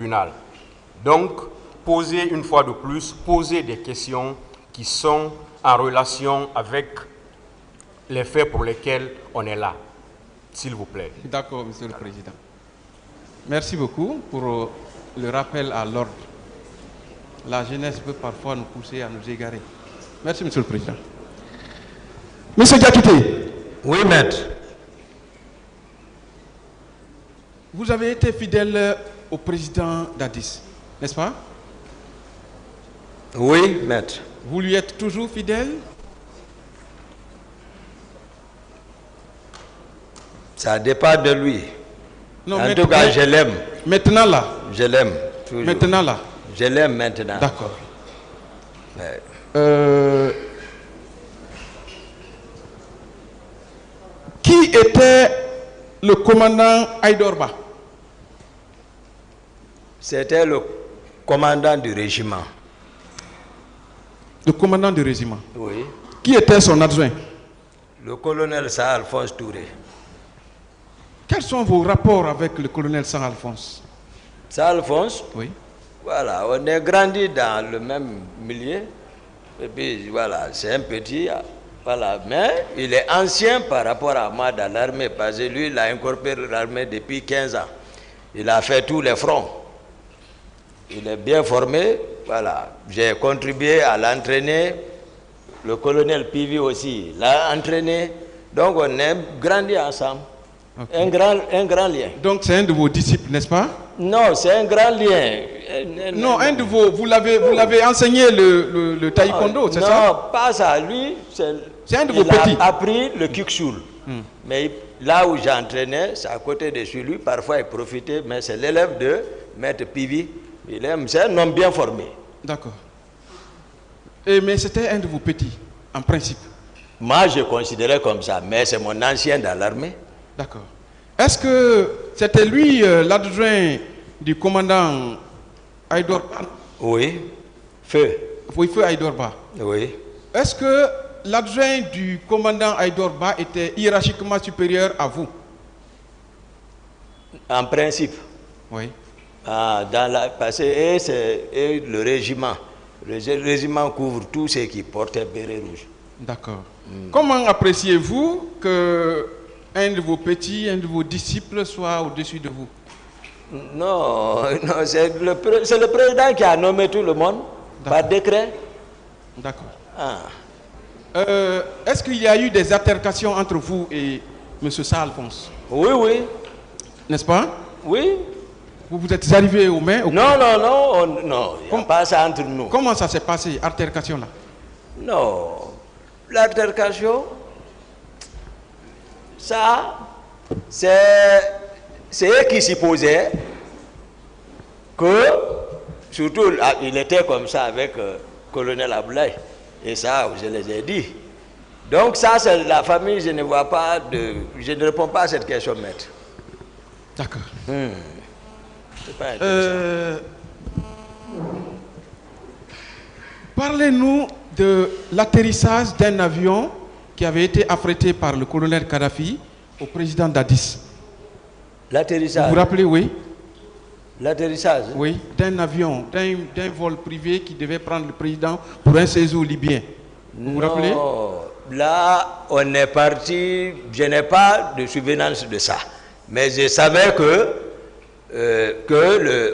tribunal. Donc, posez une fois de plus, posez des questions qui sont en relation avec les faits pour lesquels on est là, s'il vous plaît. D'accord, Monsieur le Président. Merci beaucoup pour le rappel à l'ordre. La jeunesse peut parfois nous pousser à nous égarer. Merci, Monsieur le Président. Monsieur Diakité. Oui, maître. Vous avez été fidèle au président Dadis, n'est-ce pas? Oui, maître. Vous lui êtes toujours fidèle? Ça dépend de lui. Non, en tout cas, je l'aime. Maintenant là? Je l'aime. Toujours. Maintenant là? Je l'aime maintenant. D'accord. Qui était le commandant Aïdorba? C'était le commandant du régiment. Le commandant du régiment? Oui. Qui était son adjoint? Le colonel Saint-Alphonse Touré. Quels sont vos rapports avec le colonel Saint-Alphonse? Saint-Alphonse? Oui. Voilà, on est grandi dans le même milieu. Et puis voilà, c'est un petit. Voilà, mais il est ancien par rapport à moi dans l'armée, parce que lui, il a incorporé l'armée depuis 15 ans. Il a fait tous les fronts. Il est bien formé. Voilà, j'ai contribué à l'entraîner. Le colonel Pivi aussi l'a entraîné. Donc on est grandi ensemble. Okay. Un grand lien. Donc c'est un de vos disciples, n'est-ce pas? Non, c'est un grand lien. Non, un de vos, vous l'avez enseigné le taekwondo, c'est ça? Non, pas ça. Lui, c'est un de vos petits. Il a appris le kikshul. Mais là où j'entraînais, c'est à côté de chez lui. Parfois, il profitait, mais c'est l'élève de Maître Pivi. C'est un homme bien formé. D'accord. Mais c'était un de vos petits, en principe? Moi, je considérais comme ça, mais c'est mon ancien dans l'armée. D'accord. Est-ce que c'était lui l'adjoint du commandant Aïdorba? Oui. Feu. Oui, Feu Aïdorba. Oui. Est-ce que l'adjoint du commandant Aïdorba était hiérarchiquement supérieur à vous? En principe. Oui. Parce que le régiment. Le régiment couvre tous ceux qui portaient béret rouge. D'accord. Comment appréciez-vous que un de vos petits, un de vos disciples soit au-dessus de vous? Non, c'est le président qui a nommé tout le monde par décret. D'accord. Est-ce qu'il y a eu des altercations entre vous et M. Saint-Alphonse? Oui, oui. N'est-ce pas? Oui. Vous êtes arrivés aux mains? Non, il n'y a pas ça entre nous. Comment ça s'est passé, altercation là? Non, l'altercation, ça, c'est eux qui supposaient que, surtout, il était comme ça avec colonel Aboulaye. Et ça, je les ai dit. Donc ça, c'est la famille, je ne vois pas je ne réponds pas à cette question, maître. D'accord. C'est pas intéressant. Parlez-nous de l'atterrissage d'un avion qui avait été affrété par le colonel Kadhafi au président Dadis. L'atterrissage? Vous vous rappelez, oui? L'atterrissage? Oui, d'un avion, d'un vol privé qui devait prendre le président pour un séjour libyen. Vous vous rappelez? Là, on est parti, je n'ai pas de souvenance de ça. Mais je savais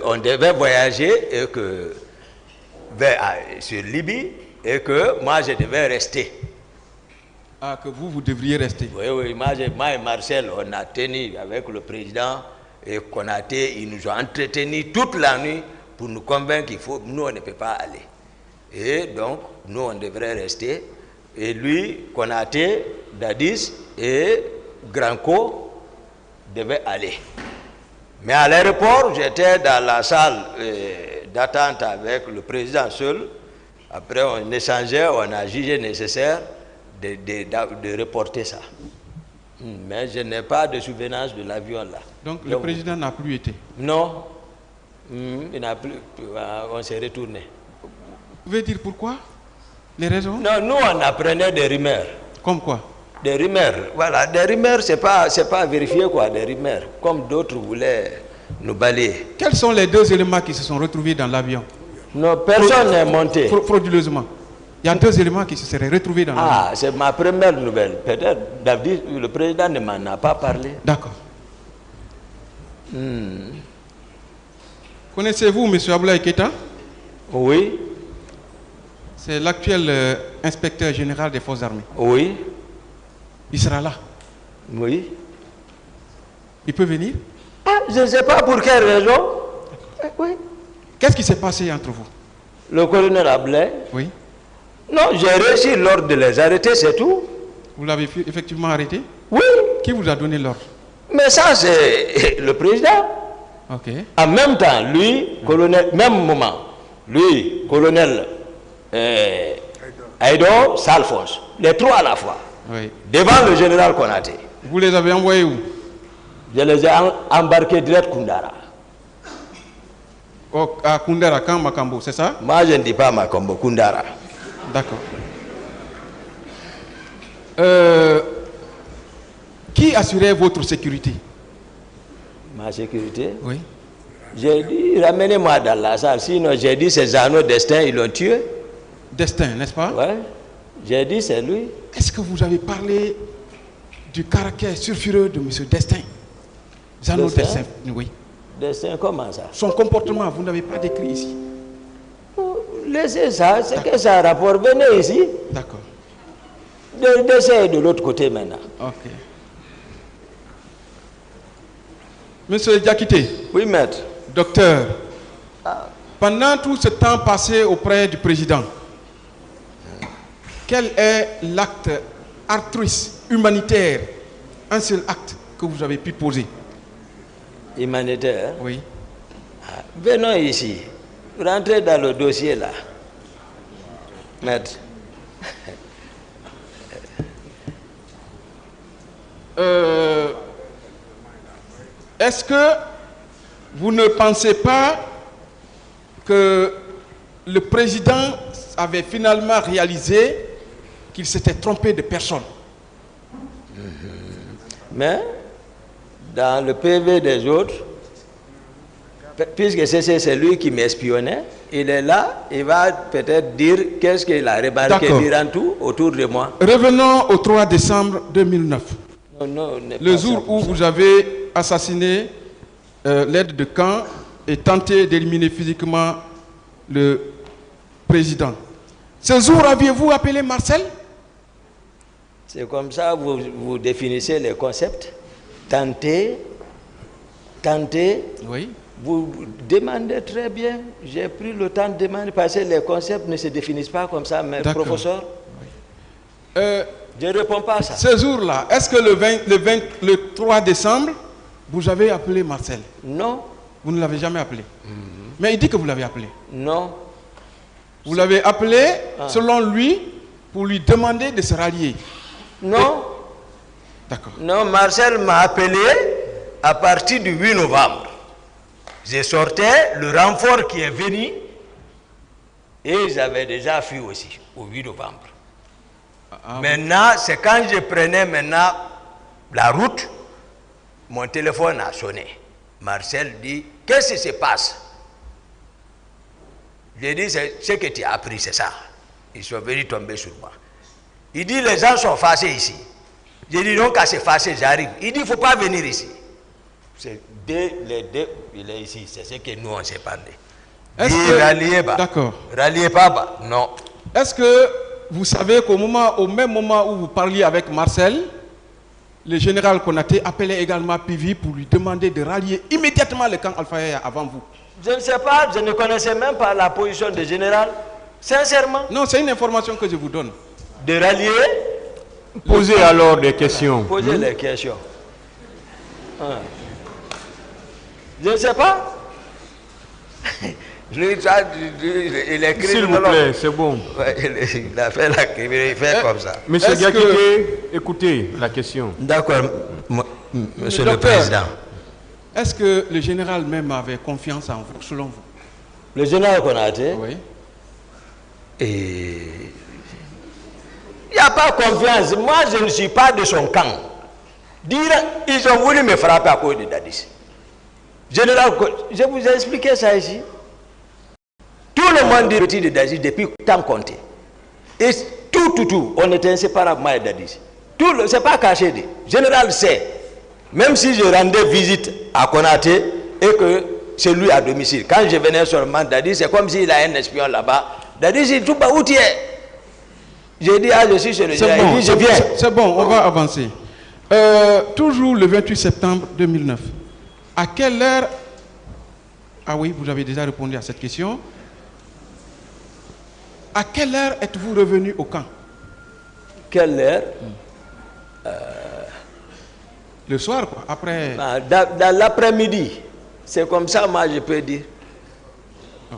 on devait voyager et sur Libye et que moi je devais rester. Ah, que vous devriez rester? Oui, moi et Marcel, on a tenu avec le président et Konaté, ils nous ont entretenus toute la nuit pour nous convaincre nous on ne peut pas aller. Et donc, nous on devrait rester. Et lui, Konaté, Dadis et Granco devaient aller. Mais à l'aéroport, j'étais dans la salle d'attente avec le président seul. Après, on échangeait, on a jugé nécessaire de reporter ça. Mais je n'ai pas de souvenance de l'avion là. Donc le président n'a plus été? Non. Il n'a plus. On s'est retourné. Vous pouvez dire pourquoi? Les raisons? Non, nous on apprenait des rumeurs. Comme quoi? Des rumeurs. Voilà, des rumeurs, c'est pas vérifié quoi, des rumeurs. Comme d'autres voulaient nous balayer. Quels sont les 2 éléments qui se sont retrouvés dans l'avion? Non, personne n'est monté. Frauduleusement. Il y a 2 éléments qui se seraient retrouvés dans l'avion. Ah, c'est ma première nouvelle. Peut-être, David, le président ne m'en a pas parlé. D'accord. Connaissez-vous M. Abdoulaye Keïta? Oui. C'est l'actuel inspecteur général des forces armées. Oui. Il sera là. Oui. Il peut venir? Ah, je ne sais pas pour quelle raison. Oui. Qu'est-ce qui s'est passé entre vous? Le colonel Abdoulaye. Oui. Non, j'ai réussi l'ordre de les arrêter, c'est tout. Vous l'avez effectivement arrêté? Oui. Qui vous a donné l'ordre? Mais ça, c'est le président. Ok. En même temps, lui, colonel, même moment, lui, colonel Aïdo, Salphonse, les 3 à la fois, Oui. devant le général Konaté. Vous les avez envoyés où? Je les ai embarqués direct Koundara. À Koundara, quand Makambo, c'est ça? Moi, je ne dis pas Makambo, Koundara. D'accord. Qui assurait votre sécurité? Ma sécurité? Oui. J'ai dit, ramenez-moi dans la salle, sinon j'ai dit, c'est Zano Destin, ils l'ont tué. Destin, n'est-ce pas? Ouais. J'ai dit, c'est lui. Est-ce que vous avez parlé du caractère sulfureux de M. Destin? Zano Destin, oui. Destin, comment ça? Son comportement, vous n'avez pas décrit ici. Laissez ça, c'est que ça a rapport. Venez ici. D'accord. Destin de l'autre côté maintenant. Ok. Monsieur Diakité. Oui, maître. Docteur, pendant tout ce temps passé auprès du président, quel est l'acte altruiste, humanitaire, un seul acte que vous avez pu poser? Humanitaire? Oui. Venons ici. Rentrez dans le dossier là. Maître. Est-ce que vous ne pensez pas que le président avait finalement réalisé qu'il s'était trompé de personne? Mais, dans le PV des autres, puisque c'est lui qui m'espionnait, il est là, il va peut-être dire qu'est-ce qu'il a remarqué durant tout autour de moi. Revenons au 3 décembre 2009. Non, le jour où vous avez assassiné l'aide de camp et tenté d'éliminer physiquement le président. Ce jour, aviez-vous appelé Marcel? C'est comme ça que vous définissez les concepts. Tenter. Oui. Vous demandez très bien. J'ai pris le temps de demander parce que les concepts ne se définissent pas comme ça, mais professeur. Oui. Je ne réponds pas à ça. Ce jour-là, est-ce que le 3 décembre, vous avez appelé Marcel? Non. Vous ne l'avez jamais appelé? Mais il dit que vous l'avez appelé. Non. Vous l'avez appelé, selon lui, pour lui demander de se rallier. Non. D'accord. Non, Marcel m'a appelé à partir du 8 novembre. J'ai sorti le renfort qui est venu et j'avais déjà fui aussi au 8 novembre. Maintenant, c'est quand je prenais maintenant la route, mon téléphone a sonné. Marcel dit, qu'est-ce qui se passe? J'ai dit, ce que tu as appris, c'est ça. Ils sont venus tomber sur moi. Il dit, les gens sont fâchés ici. J'ai dit, donc à se fâcher, j'arrive. Il dit, il ne faut pas venir ici. C'est les deux, il est ici, c'est ce que nous on s'est parlé. Ralliez pas. D'accord. Ralliez pas, non. Est-ce que vous savez qu'au même moment où vous parliez avec Marcel, le général Konaté appelait également Pivi pour lui demander de rallier immédiatement le camp Alpha Yaya avant vous? Je ne sais pas, je ne connaissais même pas la position du général. Sincèrement. Non, c'est une information que je vous donne. De rallier. Posez alors des questions. Posez les questions. Je ne sais pas. Il écrit. S'il vous plaît, c'est bon. Il a fait il fait comme ça. Monsieur Diakité, écoutez la question. D'accord, monsieur le président. Est-ce que le général même avait confiance en vous, selon vous? Le général Konaté? Oui. Et il n'y a pas confiance. Moi, je ne suis pas de son camp. Dire, ils ont voulu me frapper à cause de Dadis. Général, je vous ai expliqué ça ici. Tout le monde dit petit de Dadis depuis temps compté. Et tout, on était inséparablement avec Dadis. C'est pas caché. Général sait. Même si je rendais visite à Konaté et que c'est lui à domicile. Quand je venais seulement Dadis, c'est comme s'il a un espion là-bas. Dadis, il dit, tout bas, où tu es? J'ai dit, je suis sur le c'est bon, je viens. C'est bon, on va avancer. Toujours le 28 septembre 2009. À quelle heure... Ah oui, vous avez déjà répondu à cette question. À quelle heure êtes-vous revenu au camp? Quelle heure? Le soir, quoi, après... Dans l'après-midi. C'est comme ça, moi, je peux dire.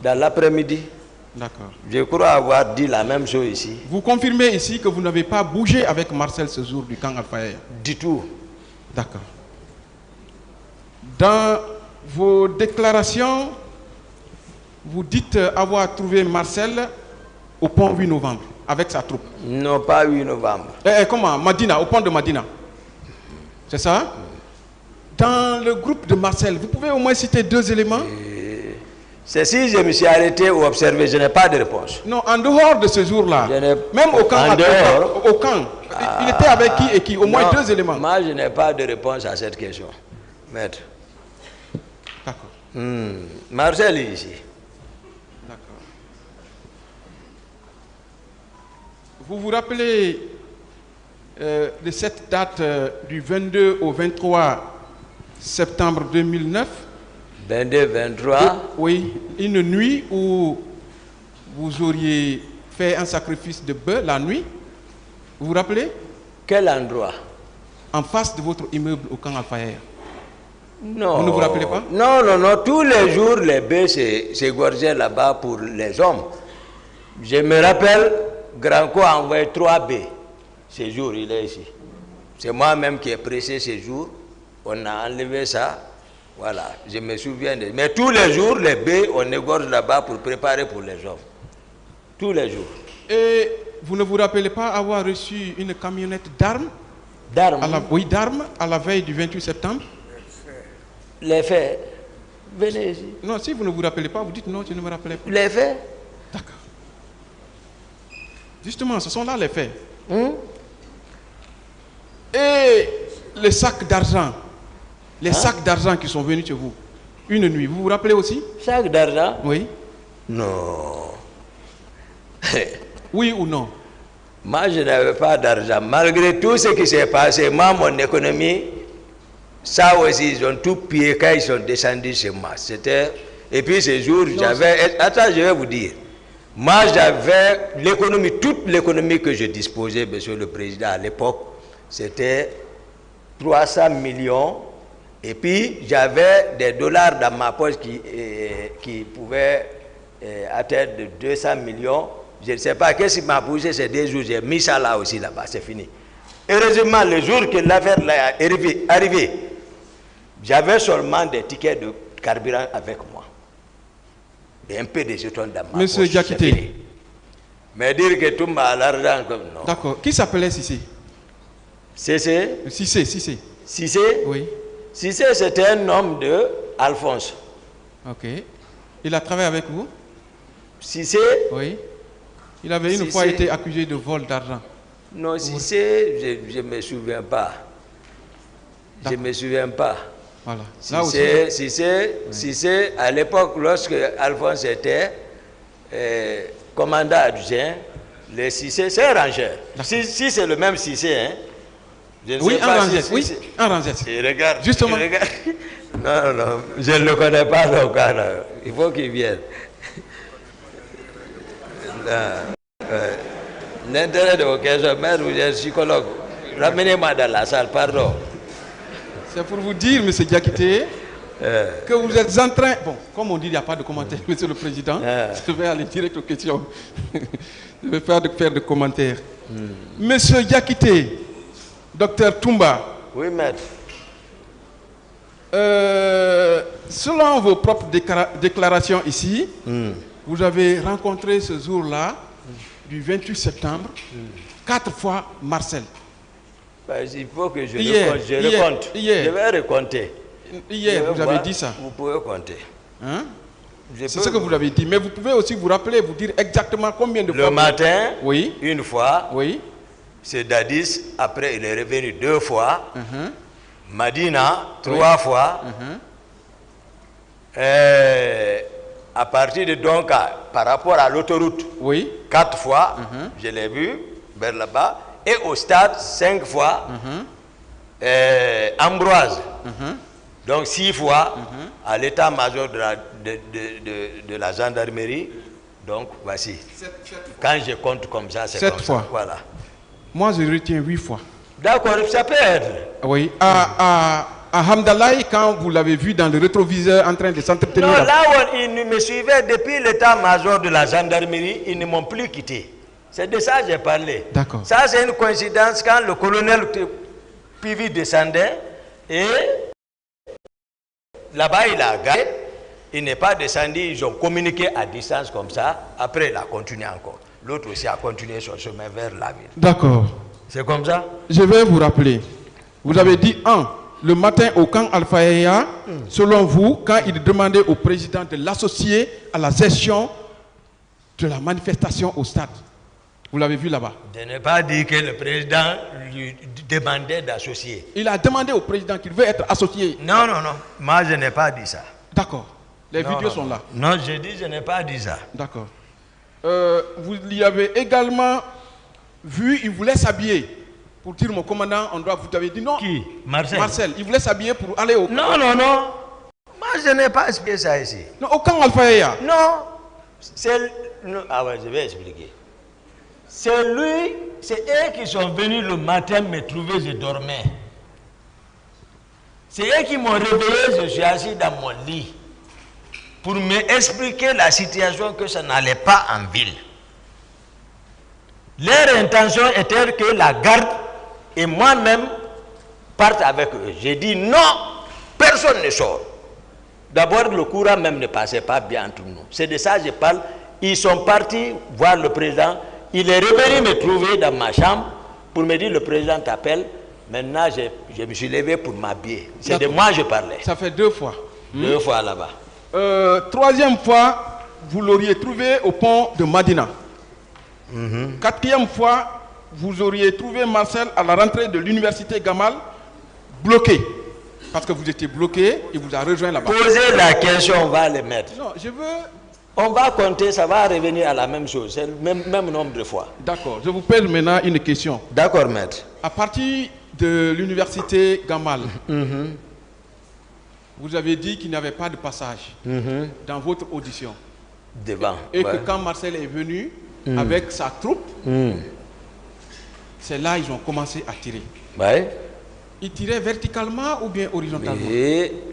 Dans l'après-midi. D'accord. Je crois avoir dit la même chose ici. Vous confirmez ici que vous n'avez pas bougé avec Marcel ce jour du camp Al-Fayaya? Du tout. D'accord. Dans vos déclarations, vous dites avoir trouvé Marcel au pont 8 novembre avec sa troupe. Non, pas 8 novembre. Comment? Madina, au pont de Madina. C'est ça? Dans le groupe de Marcel, vous pouvez au moins citer 2 éléments? C'est si je me suis arrêté ou observé, je n'ai pas de réponse. Non, en dehors de ce jour-là, même au camp, au camp, il était avec qui et qui? Au moins 2 éléments. Moi, je n'ai pas de réponse à cette question, maître. D'accord. Marcel est ici. D'accord. Vous vous rappelez de cette date du 22 au 23 septembre 2009? 22, 23. Oui, une nuit où vous auriez fait un sacrifice de bœuf la nuit. Vous vous rappelez? Quel endroit? En face de votre immeuble au camp Al-Fayaya. Non. Vous ne vous rappelez pas? Non. Tous les jours, les bœufs s'égorgeaient là-bas pour les hommes. Je me rappelle, Granco a envoyé 3 bœufs. Ce jour, il est ici. C'est moi-même qui ai pressé ce jour. On a enlevé ça. Voilà, je me souviens. Mais tous les jours, les bœufs, on égorge là-bas pour préparer pour les hommes. Tous les jours. Et vous ne vous rappelez pas avoir reçu une camionnette d'armes? D'armes? Oui, d'armes à la veille du 28 septembre. Les faits. Venez ici. Non, si vous ne vous rappelez pas, vous dites non, je ne me rappelais pas. Les faits? D'accord. Justement, ce sont là les faits. Et les sacs d'argent. Les sacs d'argent qui sont venus chez vous, une nuit, vous vous rappelez aussi? Sacs d'argent? Oui. Non. Oui ou non? Moi, je n'avais pas d'argent. Malgré tout ce qui s'est passé, moi, mon économie, ça aussi, ils ont tout pillé quand ils sont descendus chez moi. C'était... Et puis, ce jour, j'avais... Attends, je vais vous dire. Moi, j'avais l'économie, toute l'économie que je disposais, monsieur le président, à l'époque, c'était 300 millions. Et puis, j'avais des dollars dans ma poche qui pouvaient atteindre de 200 millions. Je ne sais pas, qu'est-ce qui m'a poussé ces 2 jours. J'ai mis ça là aussi, là-bas, c'est fini. Heureusement, le jour que l'affaire est arrivée, j'avais seulement des tickets de carburant avec moi. Et un peu de jetons dans ma poche. Monsieur Diakité. Mais dire que tout m'a l'argent comme non. D'accord. Qui s'appelait Cissé? Cissé? Cissé. Cissé? Oui. Cissé, c'était un homme de Alphonse. Ok. Il a travaillé avec vous? Cissé? Oui. Il avait une fois été accusé de vol d'argent. Non, Cissé, je ne me souviens pas. Je ne me souviens pas. Voilà. Cissé, à l'époque, lorsque Alphonse était commandant adjoint, le Cissé, c'est un rangeur. Si c'est le même Cissé, hein? Oui, un rangeur. Oui, un rangeur. Regarde. Justement. Regarde. Non, je ne le connais pas, donc, il faut qu'il vienne. L'intérêt de vos questions, maître, vous êtes psychologue. Ramenez-moi dans la salle, pardon. C'est pour vous dire, M. Diakité, que vous êtes en train... Bon, comme on dit, il n'y a pas de commentaire, M. le Président. Je vais aller direct aux questions. Je vais faire de commentaires. Monsieur Diakité, Docteur Toumba. Oui, maître. Selon vos propres déclarations ici, vous avez rencontré ce jour-là, du 28 septembre, 4 fois Marcel. Il faut que je raconte. Je vais raconter. Hier, vous avez dit ça. Vous pouvez compter. Hein? C'est ce que vous avez dit. Mais vous pouvez aussi vous rappeler, vous dire exactement combien de fois. Le matin, oui. Une fois. Oui. C'est Dadis. Après, il est revenu 2 fois. Madina, 3 fois. À partir de Donka, par rapport à l'autoroute, 4 fois, je l'ai vu vers là-bas. Et au stade, 5 fois. Ambroise, donc 6 fois à l'état-major de la gendarmerie. Donc voici. Quand je compte comme ça, c'est comme fois. Ça. Voilà. Moi, je retiens 8 fois. D'accord, ça peut être. Oui. À Hamdallah, quand vous l'avez vu dans le rétroviseur en train de s'entretenir. Non, là où ils me suivaient depuis l'état-major de la gendarmerie, ils ne m'ont plus quitté. C'est de ça que j'ai parlé. D'accord. Ça, c'est une coïncidence quand le colonel Pivi descendait et là-bas il a gagné, il n'est pas descendu, ils ont communiqué à distance comme ça, après il a continué encore. L'autre aussi a continué son chemin vers la ville. D'accord. C'est comme ça? Je vais vous rappeler. Vous avez dit le matin au camp Alpha Yaya, selon vous, quand il demandait au président de l'associer à la gestion de la manifestation au stade. Vous l'avez vu là-bas. Je n'ai pas dit que le président lui demandait d'associer. Il a demandé au président qu'il veut être associé. Non, non, non. Moi, je n'ai pas dit ça. D'accord. Les vidéos sont là. Non, je dis, je n'ai pas dit ça. D'accord. Vous l'y avez également vu, il voulait s'habiller. Pour dire, mon commandant, on doit, vous avez dit non. Qui? Marcel. Marcel, il voulait s'habiller pour aller au camp. Non, non, non. Moi, je n'ai pas expliqué ça ici. Non, au camp Alpha Yaya. Non. Ah ouais, je vais expliquer. C'est eux qui sont venus le matin me trouver, je dormais. C'est eux qui m'ont réveillé, je suis assis dans mon lit. Pour m'expliquer la situation que ça n'allait pas en ville. Leur intention était que la garde et moi-même partent avec eux. J'ai dit non, personne ne sort. D'abord, le courant même ne passait pas bien entre nous. C'est de ça que je parle. Ils sont partis voir le président. Il est revenu me trouver dans ma chambre pour me dire le président t'appelle. Maintenant, je me suis levé pour m'habiller. C'est de moi que je parlais. Ça fait 2 fois. 2 fois là-bas. 3e fois, vous l'auriez trouvé au pont de Madina. 4e fois, vous auriez trouvé Marcel à la rentrée de l'université Gamal, bloqué. Parce que vous étiez bloqué, il vous a rejoint là-bas. Posez la question, on va le mettre. Non, je veux... On va compter, ça va revenir à la même chose, c'est le même nombre de fois. D'accord, je vous pose maintenant une question. D'accord, maître. À partir de l'université Gamal, vous avez dit qu'il n'y avait pas de passage dans votre audition. Devant. Et que quand Marcel est venu avec sa troupe, c'est là qu'ils ont commencé à tirer. Ouais. Ils tiraient verticalement ou bien horizontalement?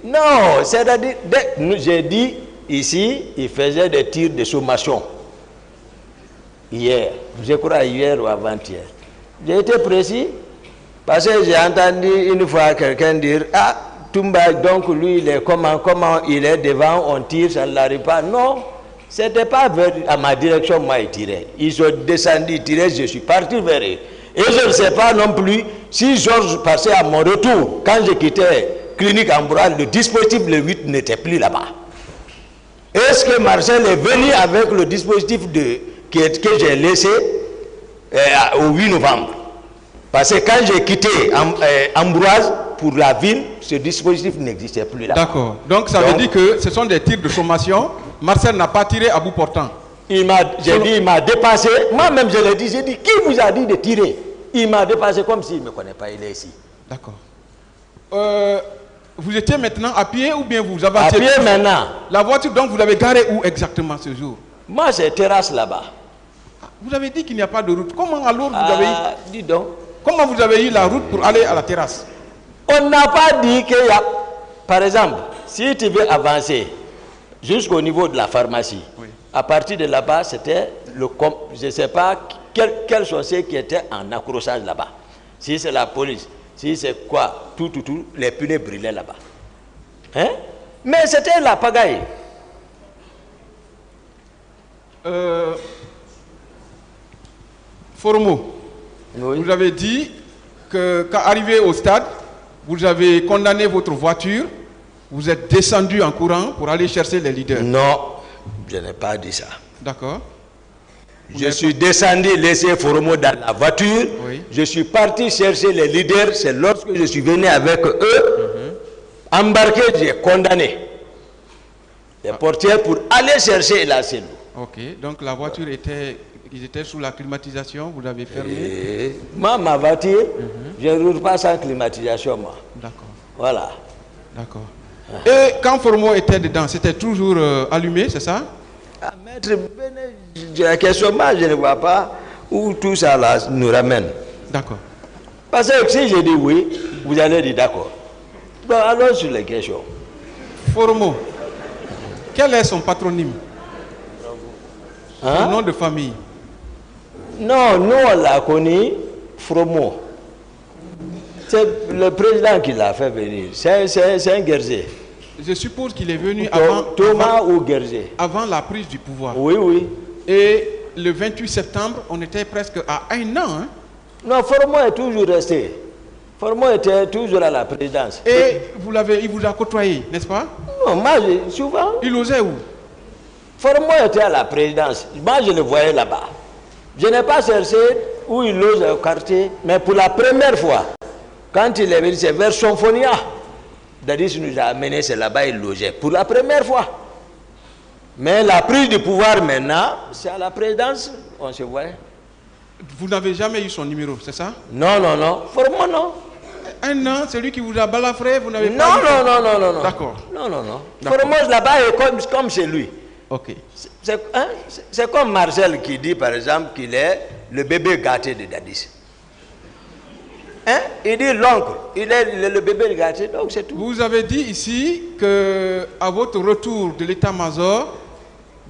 Non, c'est-à-dire, j'ai dit ici, ils faisaient des tirs de sommation. Hier, je crois hier ou avant-hier. J'ai été précis parce que j'ai entendu une fois quelqu'un dire ah, Toumba, donc lui, il est comment il est devant, on tire, ça ne l'arrive pas. Non, ce n'était pas à ma direction, moi, ils tiraient. Ils ont descendu, ils tiraient, je suis parti vers eux. Et je ne sais pas non plus si Georges passait à mon retour, quand j'ai quitté Clinique Ambroise, le dispositif le 8 n'était plus là-bas. Est-ce que Marcel est venu avec le dispositif que j'ai laissé au 8 novembre? Parce que quand j'ai quitté Ambroise pour la ville, ce dispositif n'existait plus là. D'accord. Donc ça veut dire que ce sont des tirs de sommation. Marcel n'a pas tiré à bout portant. J'ai dit, il m'a dépassé. Moi-même, je l'ai dit, j'ai dit, qui vous a dit de tirer? Il m'a dépassé comme s'il ne me connaît pas, il est ici. D'accord. Vous étiez maintenant à pied ou bien vous avancez? À pied maintenant. La voiture, donc, vous l'avez garée où exactement ce jour? Moi, c'est terrasse là-bas. Vous avez dit qu'il n'y a pas de route. Comment alors vous avez eu... Dis donc. Comment vous avez eu la route pour aller à la terrasse? On n'a pas dit qu'il y a... Par exemple, si tu veux avancer jusqu'au niveau de la pharmacie, à partir de là-bas, c'était le... Je ne sais pas quels sont ceux qui étaient en accrochage là-bas. Si c'est la police, si c'est quoi, tout, les pneus brûlaient là-bas. Hein? Mais c'était la pagaille. Formo, vous avez dit qu'arrivé au stade, vous avez condamné votre voiture Vous êtes descendu en courant pour aller chercher les leaders? Non, je n'ai pas dit ça. D'accord. Je suis descendu, laissé Foromo dans la voiture. Oui. Je suis parti chercher les leaders. C'est lorsque je suis venu avec eux, embarqué, j'ai condamné les portières pour aller chercher la cellule. Ok, donc la voiture était, ils étaient sous la climatisation, vous l'avez fermée? Et moi, ma voiture, je ne roule pas sans climatisation, moi. D'accord. Voilà. D'accord. Et quand Foromo était dedans, c'était toujours allumé, c'est ça? Ah, maître, la question, moi, je ne vois pas où tout ça là, nous ramène. D'accord. Parce que si je dis oui, vous allez dire d'accord. Donc, allons sur les questions. Foromo, quel est son patronyme? Son nom de famille? Non, nous on l'a connu, Fromo. C'est le président qui l'a fait venir. C'est un guerrier. Je suppose qu'il est venu Thomas ou guerrier. Avant la prise du pouvoir. Oui, oui. Et le 28 septembre, on était presque à 1 an. Hein? Non, Fromo est toujours resté. Fromo était toujours à la présidence. Et il vous a côtoyé, n'est-ce pas? Non, moi, souvent. Il osait où? Fromo était à la présidence. Moi, je le voyais là-bas. Je n'ai pas cherché où il loge au quartier, mais pour la première fois, quand il est venu, c'est vers Sonfonia. Dadis nous a amené, c'est là-bas il logeait. Pour la première fois. Mais la prise du pouvoir maintenant, c'est à la présidence, on se voit. Vous n'avez jamais eu son numéro, c'est ça? Non, non, non. Fromo, non. 1 an, c'est lui qui vous a balafré, vous n'avez non, pas... Non, non, non, non, non. D'accord. Non, non, non. Fromo, là-bas est comme chez lui. Ok. C'est comme Marcel qui dit, par exemple, qu'il est le bébé gâté de Dadis. Hein? Il dit l'oncle, il est le bébé gâté, donc c'est tout. Vous avez dit ici qu'à votre retour de l'état-major,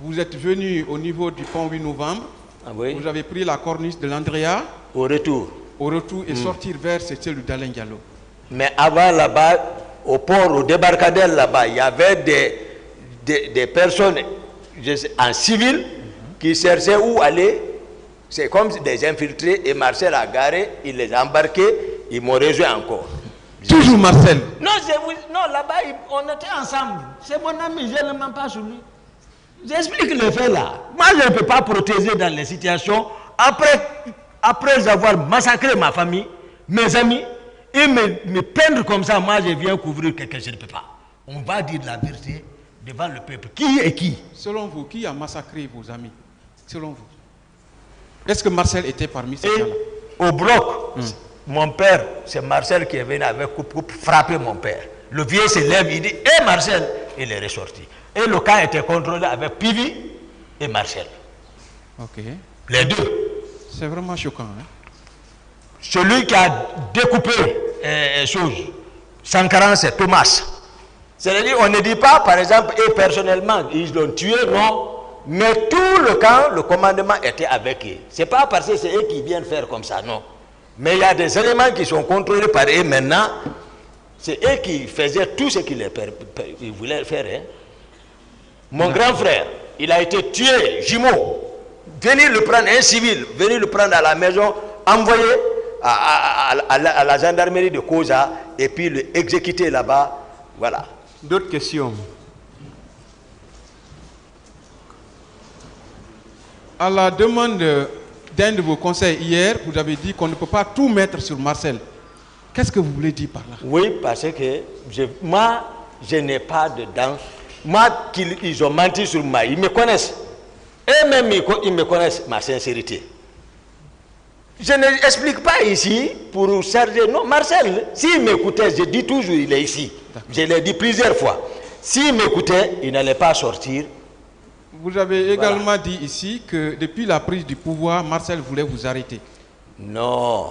vous êtes venu au niveau du pont 8 novembre, Ah oui? vous avez pris la corniche de l'Andrea, Au retour. et sortir vers cette cellule d'Alain Diallo. Mais avant là-bas, au port, au débarcadère là-bas, il y avait des personnes en civil qui cherchaient où aller. C'est comme des infiltrés et Marcel a garé, il les a embarqués, ils m'ont rejoint encore. Toujours Marcel? Non, non là-bas, on était ensemble. C'est mon ami, je ne mens pas sur lui. J'explique le fait là. Moi, je ne peux pas protéger dans les situations. Après avoir massacré ma famille, mes amis, et me peindre comme ça, moi, je viens couvrir quelqu'un, je ne peux pas. On va dire la vérité devant le peuple. Qui est qui? Selon vous, qui a massacré vos amis? Selon vous? Est-ce que Marcel était parmi ces gens-là? Au bloc, mon père, c'est Marcel qui est venu avec coupe frapper mon père. Le vieux se lève, il dit, hé Marcel, il est ressorti. Et le camp était contrôlé avec Pivi et Marcel. Ok. Les deux. C'est vraiment choquant. Hein? Celui qui a découpé les choses, Sankaran, c'est Thomas. C'est-à-dire, on ne dit pas, par exemple, et personnellement, ils l'ont tué, non. Mais tout le camp, le commandement était avec eux. Ce n'est pas parce que c'est eux qui viennent faire comme ça, non. Mais il y a des éléments qui sont contrôlés par eux maintenant. C'est eux qui faisaient tout ce qu'ils voulaient faire. Hein. Mon grand frère, il a été tué, jumeau. Venir le prendre, un civil, venir le prendre à la maison, envoyer à la gendarmerie de Koza et puis le exécuter là-bas. Voilà. D'autres questions? À la demande d'un de vos conseils hier, vous avez dit qu'on ne peut pas tout mettre sur Marcel. Qu'est-ce que vous voulez dire par là? Oui, parce que moi, je n'ai pas de dents. Moi, ils ont menti sur moi. Ils me connaissent. Eux-mêmes, ils me connaissent ma sincérité. Je n'explique pas ici pour charger. Non, Marcel, s'il m'écoutait, je dis toujours, il est ici. Je l'ai dit plusieurs fois. S'il m'écoutait, il n'allait pas sortir. Vous avez également dit ici que depuis la prise du pouvoir, Marcel voulait vous arrêter. Non,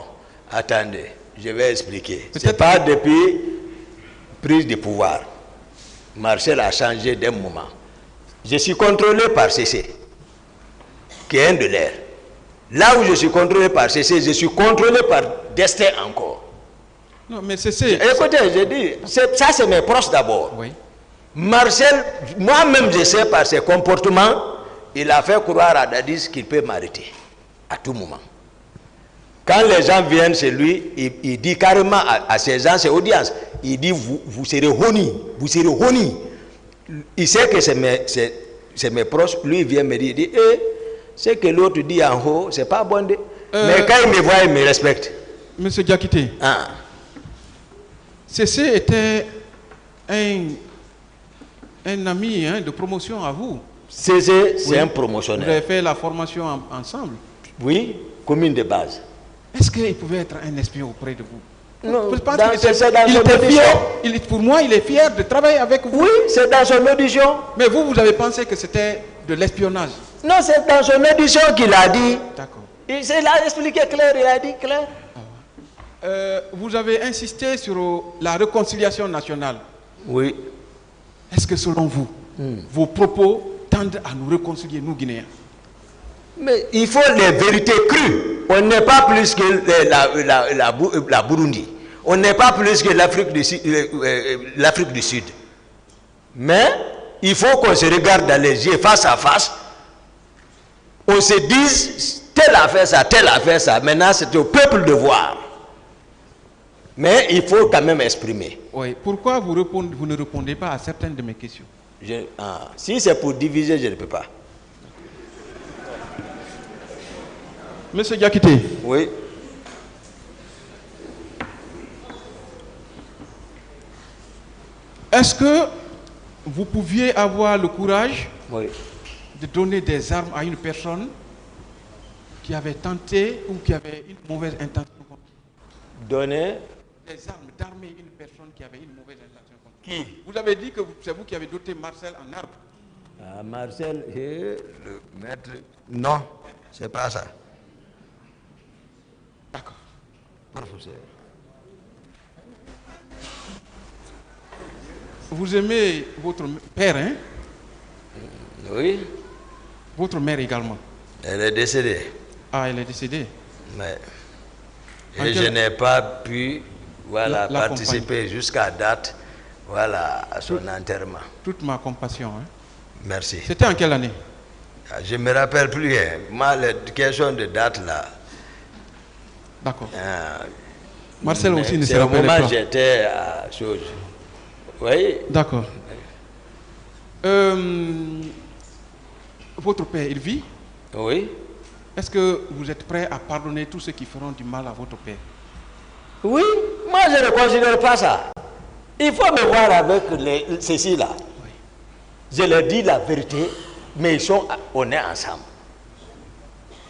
attendez, je vais expliquer. Ce n'est pas depuis prise du pouvoir. Marcel a changé d'un moment. Je suis contrôlé par CC, qui est un de l'air. Là où je suis contrôlé par CC, je suis contrôlé par Destin encore. Non, mais CC... Écoutez, je dis, ça c'est mes proches d'abord. Oui. Marcel, moi-même je sais par ses comportements, il a fait croire à Dadis qu'il peut m'arrêter à tout moment. Quand les gens viennent chez lui, il dit carrément à ses gens, ses audiences, il dit vous serez honnis, vous serez honnis. Il sait que c'est mes proches, lui il vient me dire, il dit, ce que l'autre dit en haut, c'est pas bon. Mais quand il me voit, il me respecte. Monsieur Diakité, Cessé était un ami de promotion à vous. Cessé, c'est Oui. un promotionnaire. Vous avez fait la formation ensemble. Oui, commune de base. Est-ce qu'il pouvait être un espion auprès de vous? Non, Je pense dans- qu'il c'est était, dans il son était audition. fier. Pour moi, il est fier de travailler avec vous. Oui, c'est dans son audition. Mais vous avez pensé que c'était de l'espionnage. Non, c'est dans son audition qu'il a dit. D'accord. Il a expliqué clair, il a dit clair. Vous avez insisté sur la réconciliation nationale. Oui. Est-ce que selon vous, vos propos tendent à nous réconcilier, nous Guinéens? Mais il faut les vérités crues. On n'est pas plus que la Burundi. On n'est pas plus que l'Afrique du Sud. Mais il faut qu'on se regarde dans les yeux face à face. On se dise, telle affaire ça. Maintenant, c'est au peuple de voir. Mais il faut quand même exprimer. Oui. Pourquoi vous ne répondez pas à certaines de mes questions? Si c'est pour diviser, je ne peux pas. Monsieur Diakité, Oui. est-ce que vous pouviez avoir le courage Oui. de donner des armes à une personne qui avait tenté ou qui avait une mauvaise intention contre vous? Donner. Des armes, d'armer une personne qui avait une mauvaise intention contre vous. Qui? Vous avez dit que c'est vous qui avez doté Marcel en armes. Marcel et le maître. Non, c'est pas ça. D'accord. Professeur. Vous aimez votre père, hein? Oui. Votre mère également. Elle est décédée. Ah, elle est décédée. Mais En et je quel- n'ai pas pu La participer jusqu'à date à son enterrement. Toute ma compassion. Hein? Merci. C'était en quelle année? Je ne me rappelle plus. Hein. Moi, les questions de date là. D'accord. Marcel aussi ne se c'est au rappelle moment pas. où j'étais à chose. Oui. D'accord. Votre père, il vit? Oui. Est-ce que vous êtes prêt à pardonner tous ceux qui feront du mal à votre père? Oui. Moi, je ne considère pas ça. Il faut me voir avec ceci-là. Je leur dis la vérité, mais on est ensemble.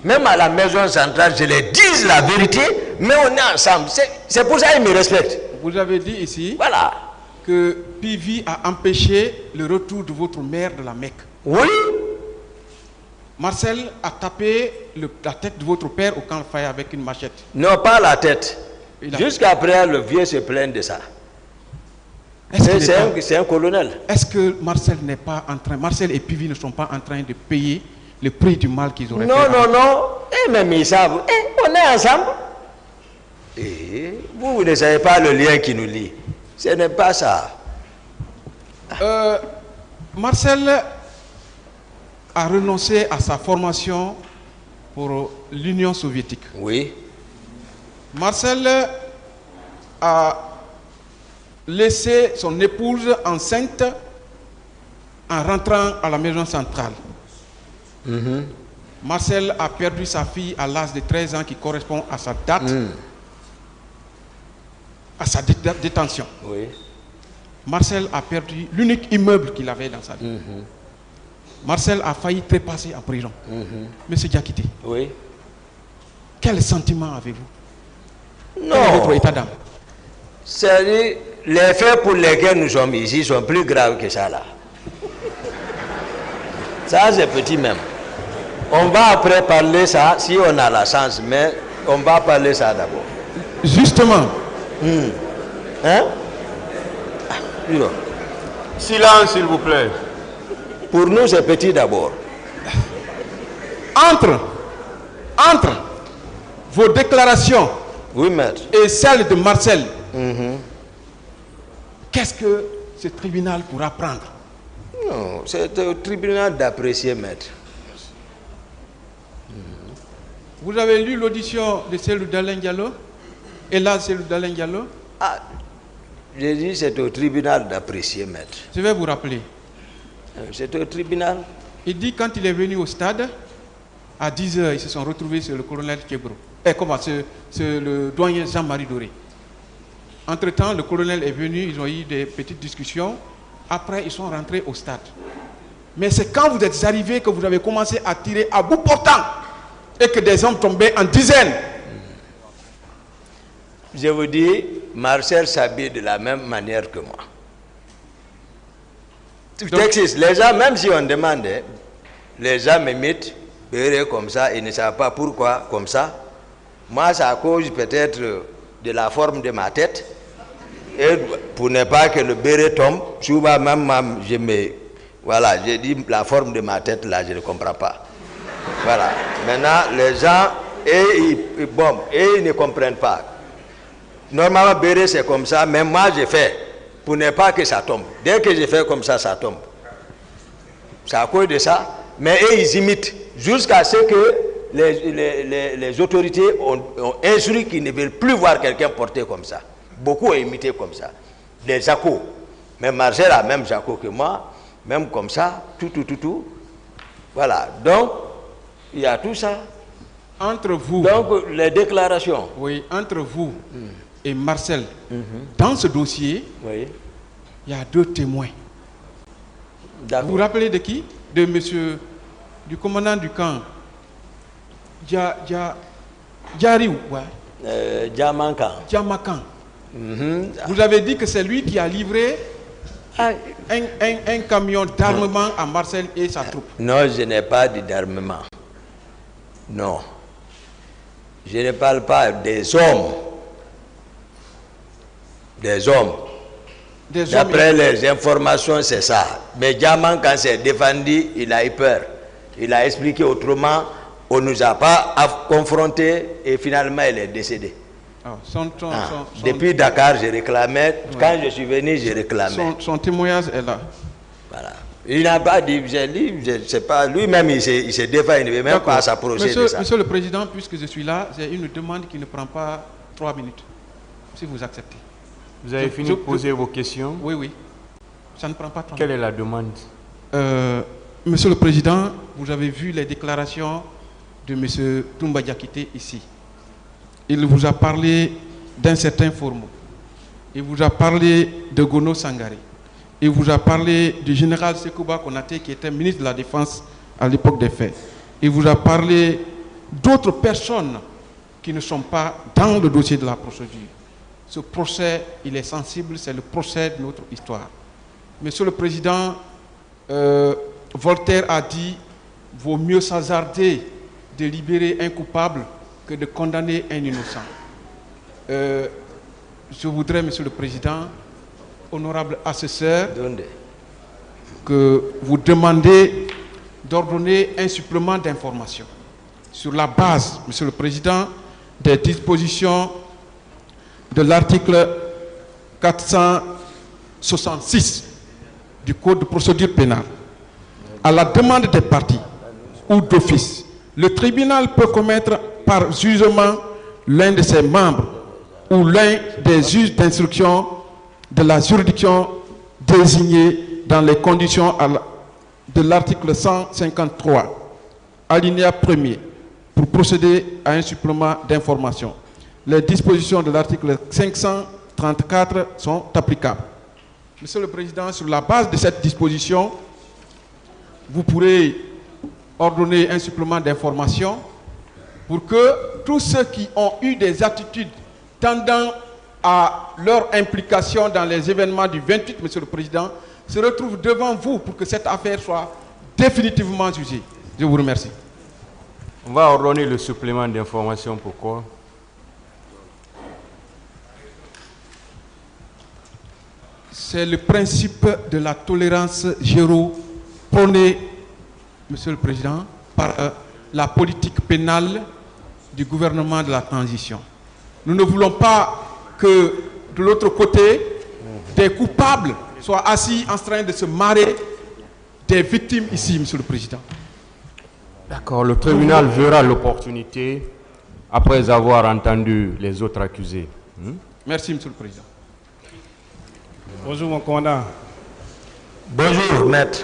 Même à la maison centrale, je leur dis la vérité, mais on est ensemble. C'est pour ça qu'ils me respectent. Vous avez dit ici Voilà. que Pivi a empêché le retour de votre mère de la Mecque. Oui. Marcel a tapé la tête de votre père au camp de Faya avec une machette. Non, pas la tête. Il a- Jusqu'après, le vieux se plaint de ça. C'est un colonel. Est-ce que Marcel n'est pas en train, Marcel et Pivi ne sont pas en train de payer le prix du mal qu'ils auraient fait? Non. Même ils savent. On est ensemble. Vous ne savez pas le lien qui nous lie. Ce n'est pas ça. Marcel a renoncé à sa formation pour l'Union soviétique. Oui. Marcel a laissé son épouse enceinte en rentrant à la maison centrale. Marcel a perdu sa fille à l'âge de 13 ans qui correspond à sa date, à sa détention. Oui. Marcel a perdu l'unique immeuble qu'il avait dans sa vie. Marcel a failli trépasser en prison. Monsieur Diakité, Oui. quel sentiment avez-vous? Quel est Non. votre état d'âme? C'est-à-dire, les faits pour lesquels nous sommes ici sont plus graves que ça là. Ça, c'est petit même. On va après parler ça si on a la chance, mais on va parler ça d'abord. Justement, Hein? Non. Silence, s'il vous plaît. Pour nous, c'est petit d'abord. entre vos déclarations Oui, maître. et celles de Marcel, qu'est-ce que ce tribunal pourra prendre? Non, c'est au tribunal d'apprécier, maître. Vous avez lu l'audition de Cellou Dalein Diallo? Et là, Cellou Dalein Diallo? Ah, j'ai dit c'est au tribunal d'apprécier, maître. Je vais vous rappeler. C'est au tribunal. Il dit quand il est venu au stade, à 10 h, ils se sont retrouvés sur le colonel Kébro. C'est le doyen Jean-Marie Doré. Entre-temps, le colonel est venu, ils ont eu des petites discussions. Après, ils sont rentrés au stade. Mais c'est quand vous êtes arrivés que vous avez commencé à tirer à bout portant et que des hommes tombaient en dizaines. Je vous dis, Marcel s'habille de la même manière que moi. Texas, les gens, même si on demande, les gens m'imitent, comme ça, ils ne savent pas pourquoi, comme ça. Moi, c'est à cause peut-être de la forme de ma tête. Et pour ne pas que le béret tombe, souvent même, voilà, j'ai dit la forme de ma tête, là, je ne comprends pas. Voilà. Maintenant, les gens, ils ne comprennent pas. Normalement, béret, c'est comme ça, mais moi, j'ai fait pour ne pas que ça tombe. Dès que je fais comme ça, ça tombe. C'est à cause de ça. Mais eux, ils imitent jusqu'à ce que les autorités ont instruit qu'ils ne veulent plus voir quelqu'un porter comme ça. Beaucoup ont imité comme ça. Des Jaco. Mais Marcel a même Jaco que moi, même comme ça, tout. Voilà. Donc, il y a tout ça. Entre vous. Donc, les déclarations. Oui, entre vous et Marcel, dans ce dossier, oui, il y a 2 témoins. Vous vous rappelez de qui? De monsieur, du commandant du camp, Djariou, ouais. Djamakan. Vous avez dit que c'est lui qui a livré un camion d'armement à Marcel et sa troupe. Non, je n'ai pas dit d'armement. Non. Je ne parle pas des hommes. Des hommes. D'après les informations, c'est ça. Mais Djaman, quand c'est défendu, il a eu peur. Il a expliqué autrement. On ne nous a pas confrontés et finalement, il est décédé. Depuis Dakar, j'ai réclamé. Ouais. Quand je suis venu, j'ai réclamé. Son témoignage est là. Voilà. Il n'a pas dit, je sais pas, lui-même, il s'est défendu, il ne veut même pas s'approcher de ça. Monsieur le Président, puisque je suis là, j'ai une demande qui ne prend pas 3 minutes, si vous acceptez. Vous avez fini de poser vos questions? Oui. Ça ne prend pas 3 minutes. Quelle est la demande? Monsieur le Président, vous avez vu les déclarations de M. Toumba Diakité ici. Il vous a parlé d'un certain Formou. Il vous a parlé de Gono Sangaré. Il vous a parlé du général Sekouba Konaté qui était ministre de la Défense à l'époque des faits. Il vous a parlé d'autres personnes qui ne sont pas dans le dossier de la procédure. Ce procès, il est sensible, c'est le procès de notre histoire. Monsieur le Président, Voltaire a dit « Vaut mieux s'hasarder de libérer un coupable que de condamner un innocent. » Je voudrais, Monsieur le Président, honorable assesseur, que vous demandez d'ordonner un supplément d'information sur la base, Monsieur le Président, des dispositions de l'article 466 du Code de procédure pénale. À la demande des parties ou d'office, le tribunal peut commettre par jugement l'un de ses membres ou l'un des juges d'instruction de la juridiction désignée dans les conditions de l'article 153, alinéa 1er, pour procéder à un supplément d'information. Les dispositions de l'article 534 sont applicables. Monsieur le Président, sur la base de cette disposition, vous pourrez ordonner un supplément d'information pour que tous ceux qui ont eu des attitudes tendant à leur implication dans les événements du 28, Monsieur le Président, se retrouvent devant vous pour que cette affaire soit définitivement jugée. Je vous remercie. On va ordonner le supplément d'information. Pourquoi? C'est le principe de la tolérance zéro prôné, Monsieur le Président, par la politique pénale du gouvernement de la transition. Nous ne voulons pas que de l'autre côté, des coupables soient assis en train de se marrer des victimes ici, Monsieur le Président. D'accord, le tribunal verra l'opportunité après avoir entendu les autres accusés. Merci, Monsieur le Président. Bonjour, mon commandant. Bonjour, maître.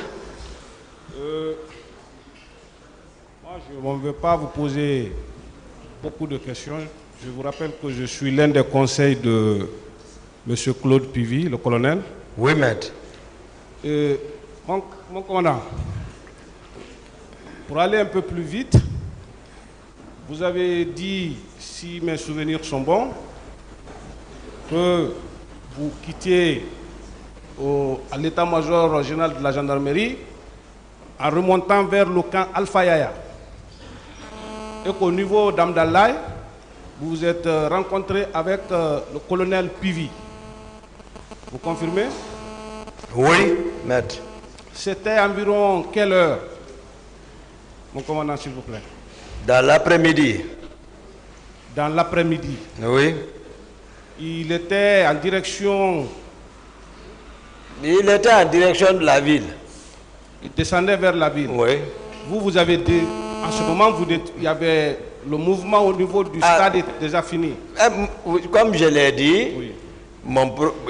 Moi, je ne veux pas vous poser beaucoup de questions. Je vous rappelle que je suis l'un des conseils de M. Claude Pivy, le colonel. Oui, maître. Mon commandant, pour aller un peu plus vite, vous avez dit, si mes souvenirs sont bons, que vous quittiez à l'état-major général de la gendarmerie en remontant vers le camp Alpha Yaya. Et qu'au niveau d'Amdalaï, vous vous êtes rencontré avec le colonel Pivy. Vous confirmez? Oui, maître. C'était environ quelle heure, mon commandant, s'il vous plaît? Dans l'après-midi. Dans l'après-midi. Oui. Il était en direction... Il était en direction de la ville. Il descendait vers la ville. Oui. Vous avez dit, en ce moment, il y avait le mouvement au niveau du stade était déjà fini. Comme je l'ai dit, Oui.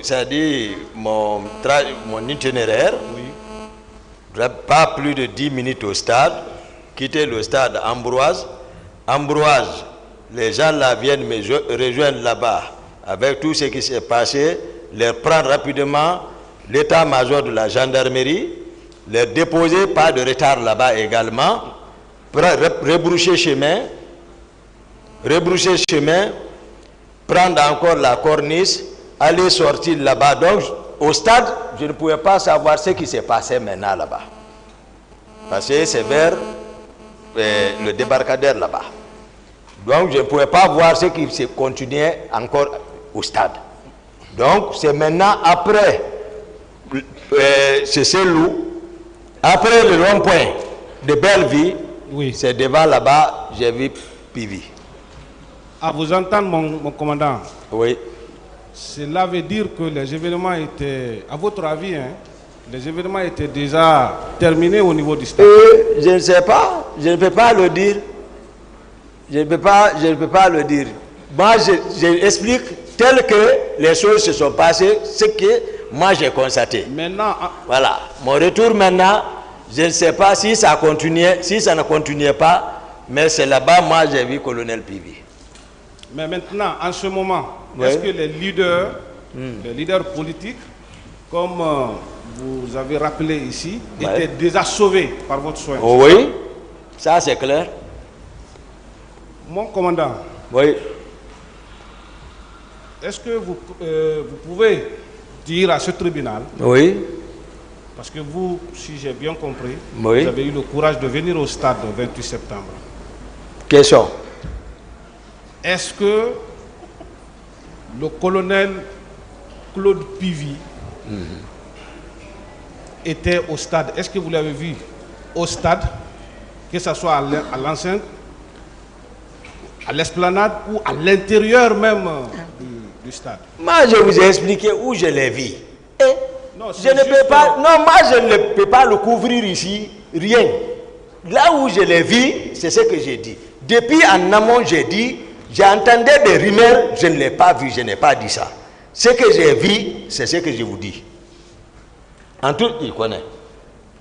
c'est-à-dire mon itinéraire, Oui. pas plus de 10 minutes au stade, quitter le stade Ambroise. Ambroise, les gens là viennent me rejoindre là-bas avec tout ce qui s'est passé, les prendre rapidement, l'état-major de la gendarmerie, les déposer, pas de retard là-bas également, rebrousser chemin, prendre encore la corniche, aller sortir là-bas. Donc, au stade, je ne pouvais pas savoir ce qui s'est passé maintenant là-bas. Parce que c'est vers le débarcadère là-bas. Donc, je ne pouvais pas voir ce qui se continuait encore au stade. Donc, c'est maintenant après ce loup, après le rond-point de Belleville, Oui. c'est devant là-bas, j'ai vu Pivy. À vous entendre, mon commandant, Oui. cela veut dire que les événements étaient, à votre avis, hein, les événements étaient déjà terminés au niveau du stade. Je ne sais pas, je ne peux pas le dire. Je ne peux pas le dire. Moi, j'explique tel que les choses se sont passées, ce que moi j'ai constaté. Maintenant, Voilà. Mon retour maintenant, je ne sais pas si ça continuait, si ça ne continuait pas, mais c'est là-bas, moi j'ai vu colonel Pivy. mais maintenant, en ce moment, Oui. est-ce que les leaders politiques, comme vous avez rappelé ici, Ouais. étaient déjà sauvés par votre soin? Oui, ça c'est clair. Mon commandant, Oui. est-ce que vous pouvez dire à ce tribunal, Oui. parce que vous, si j'ai bien compris, Oui. vous avez eu le courage de venir au stade le 28 septembre. Question. Est-ce que le colonel Claude Pivy était au stade? Est-ce que vous l'avez vu au stade, que ce soit à l'enceinte, à l'esplanade ou à l'intérieur même du stade? Moi, je vous ai expliqué où je l'ai vu. Non, Je ne peux pas, non, moi je ne peux pas le couvrir ici, rien. Là où je l'ai vu, c'est ce que j'ai dit. Depuis en amont, j'ai dit, j'entendais des rumeurs, je ne l'ai pas vu, je n'ai pas dit ça. Ce que j'ai vu, c'est ce que je vous dis. En tout, il connaît.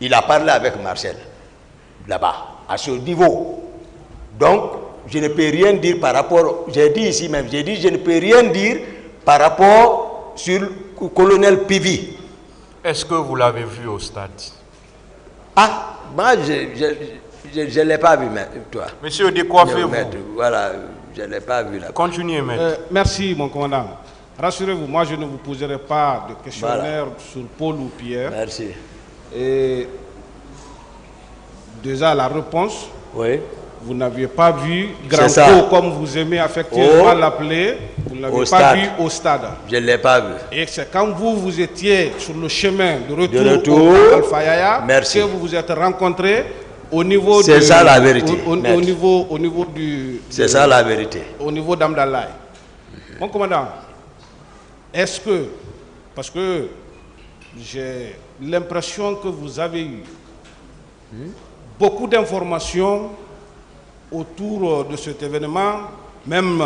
Il a parlé avec Marcel, là-bas, à ce niveau. Donc, je ne peux rien dire par rapport, j'ai dit ici même, j'ai dit, je ne peux rien dire par rapport sur le colonel Pivy. Est-ce que vous l'avez vu au stade? Ah, moi, je ne l'ai pas vu, toi. Monsieur, décoiffez-vous. Maître, voilà, je ne l'ai pas vu là. Continuez, maître. Merci, mon commandant. Rassurez-vous, moi je ne vous poserai pas de questionnaire sur Paul ou Pierre. Merci. Et déjà la réponse, Oui. vous n'aviez pas vu C'est ça. Grand comme vous aimez affectueusement Oh. l'appeler, vous ne l'avez Au pas stade. vu au stade. Je ne l'ai pas vu. Et c'est quand vous étiez sur le chemin de retour, retour. au Alpha Yaya, Merci. que vous vous êtes rencontrés au niveau C'est ça la vérité, au maître. niveau du C'est ça la vérité. au niveau d'Amdalaï. Mon commandant, est-ce que, parce que j'ai l'impression que vous avez eu beaucoup d'informations autour de cet événement, même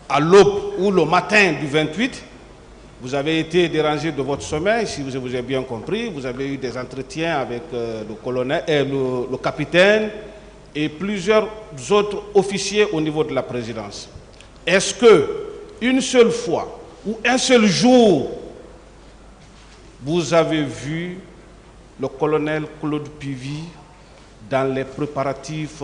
à l'aube ou le matin du 28. Vous avez été dérangé de votre sommeil, si je vous ai bien compris. Vous avez eu des entretiens avec le capitaine et plusieurs autres officiers au niveau de la présidence. Est-ce que une seule fois ou un seul jour, vous avez vu le colonel Claude Pivy dans les préparatifs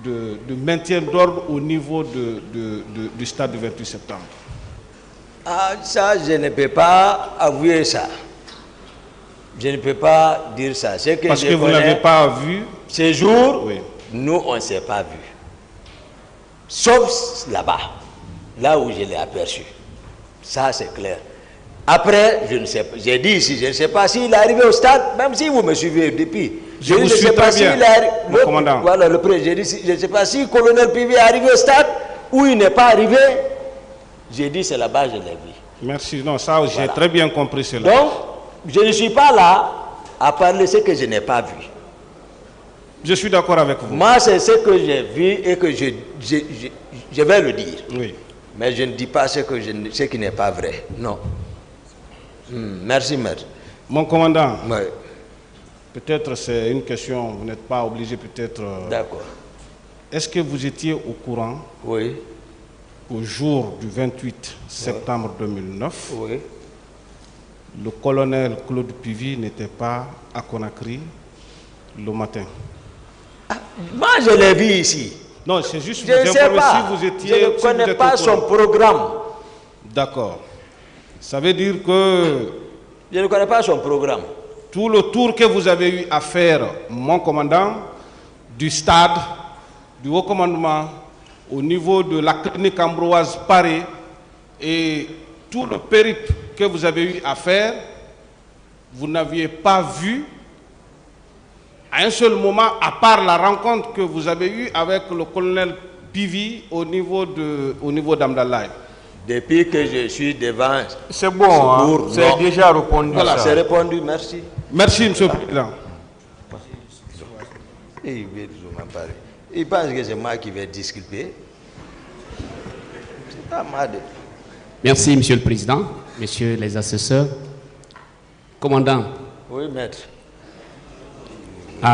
de maintien d'ordre au niveau du stade du 28 septembre? Ah, ça, je ne peux pas avouer ça. Je ne peux pas dire ça. Parce que vous n'avez pas vu. Ce jour, oui. Nous, on ne s'est pas vu. Sauf là-bas, là où je l'ai aperçu. Ça, c'est clair. Après, je ne sais pas. J'ai dit ici, je ne sais pas s'il est arrivé au stade, même si vous me suivez depuis. Je ne sais pas s'il est le commandant. Voilà, le président. Je ne sais pas si le colonel Pivy est arrivé au stade ou il n'est pas arrivé. J'ai dit, c'est là-bas, je l'ai vu. Merci. Non, ça, j'ai très bien compris cela. Donc, je ne suis pas là à parler de ce que je n'ai pas vu. Je suis d'accord avec vous. Moi, c'est ce que j'ai vu et que je vais le dire. Oui. Mais je ne dis pas ce qui n'est pas vrai. Non. Merci, maître. Mon commandant, Oui. peut-être c'est une question, vous n'êtes pas obligé peut-être... D'accord. Est-ce que vous étiez au courant, Oui. au jour du 28 septembre 2009, Oui. le colonel Claude Pivy n'était pas à Conakry le matin? Moi, je l'ai vu ici. Non, c'est juste Je ne sais pas. si vous étiez... Je ne connais pas son programme. D'accord. Ça veut dire que... Je ne connais pas son programme. Tout le tour que vous avez eu à faire, mon commandant, du stade, du haut commandement, au niveau de la clinique Ambroise Paré, et tout le périple que vous avez eu à faire, vous n'aviez pas vu à un seul moment, à part la rencontre que vous avez eue avec le colonel Pivy au niveau d'Amdalaï. Depuis que je suis devant... C'est bon, hein? C'est déjà répondu. Voilà, c'est répondu, merci. Merci, monsieur le Président. Il pense que c'est moi qui vais disculper. C'est pas mal. Merci, monsieur le Président, messieurs les assesseurs. Commandant. Oui, maître.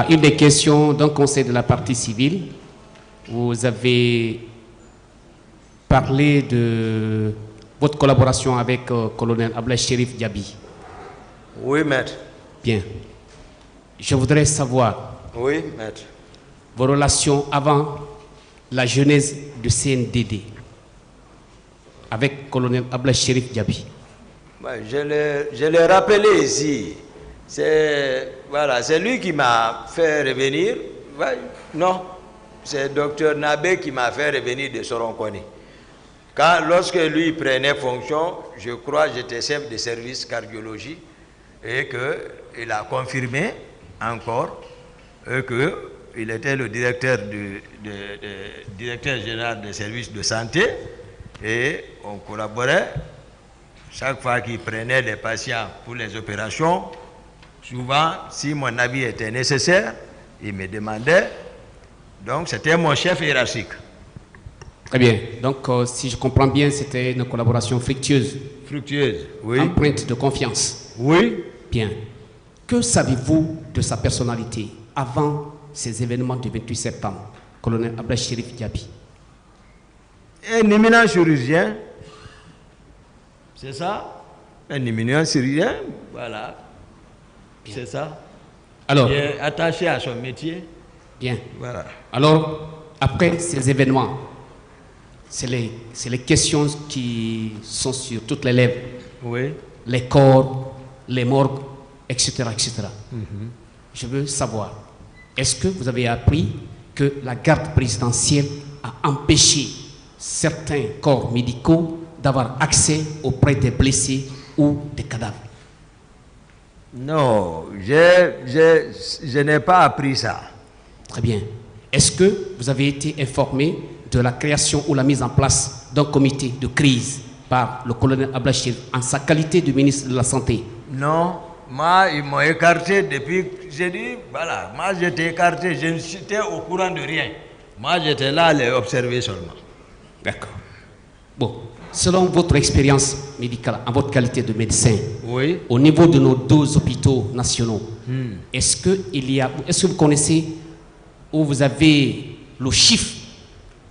Une des questions d'un conseil de la partie civile, vous avez parlé de votre collaboration avec colonel Ablaye Chérif Diaby. Oui, maître. Bien. Je voudrais savoir oui, maître. Vos relations avant la genèse du CNDD avec colonel Ablaye Chérif Diaby. Je l'ai rappelé ici. C'est lui qui m'a fait revenir. Non, c'est docteur Nabé qui m'a fait revenir de Soronkoni. Lorsque lui prenait fonction, je crois que j'étais chef de service cardiologie et qu'il a confirmé encore qu'il était le directeur général des services de santé et on collaborait. Chaque fois qu'il prenait les patients pour les opérations, souvent, si mon avis était nécessaire, il me demandait. Donc, c'était mon chef hiérarchique. Très bien. Donc, si je comprends bien, c'était une collaboration fructueuse. Fructueuse, oui. Empreinte de confiance. Oui. Bien. Que savez-vous de sa personnalité avant ces événements du 28 septembre, colonel Ablaye Chérif Diaby? Un éminent chirurgien. C'est ça? Un éminent chirurgien, voilà. C'est ça. Alors, il est attaché à son métier. Bien. Voilà. Alors, après ces événements, c'est les questions qui sont sur toutes les lèvres. Oui. Les corps, les morgues, etc. etc. Je veux savoir, est-ce que vous avez appris que la garde présidentielle a empêché certains corps médicaux d'avoir accès auprès des blessés ou des cadavres? Non, je n'ai pas appris ça. Très bien. Est-ce que vous avez été informé de la création ou la mise en place d'un comité de crise par le colonel Ablaye Chérif en sa qualité de ministre de la Santé? Non, Moi, ils m'ont écarté depuis. J'ai dit, voilà, moi j'étais écarté, je n'étais au courant de rien. Moi j'étais là à les observer seulement. D'accord. Bon, selon votre expérience médicale, en votre qualité de médecin, Oui. au niveau de nos 2 hôpitaux nationaux, est-ce que vous connaissez ou vous avez le chiffre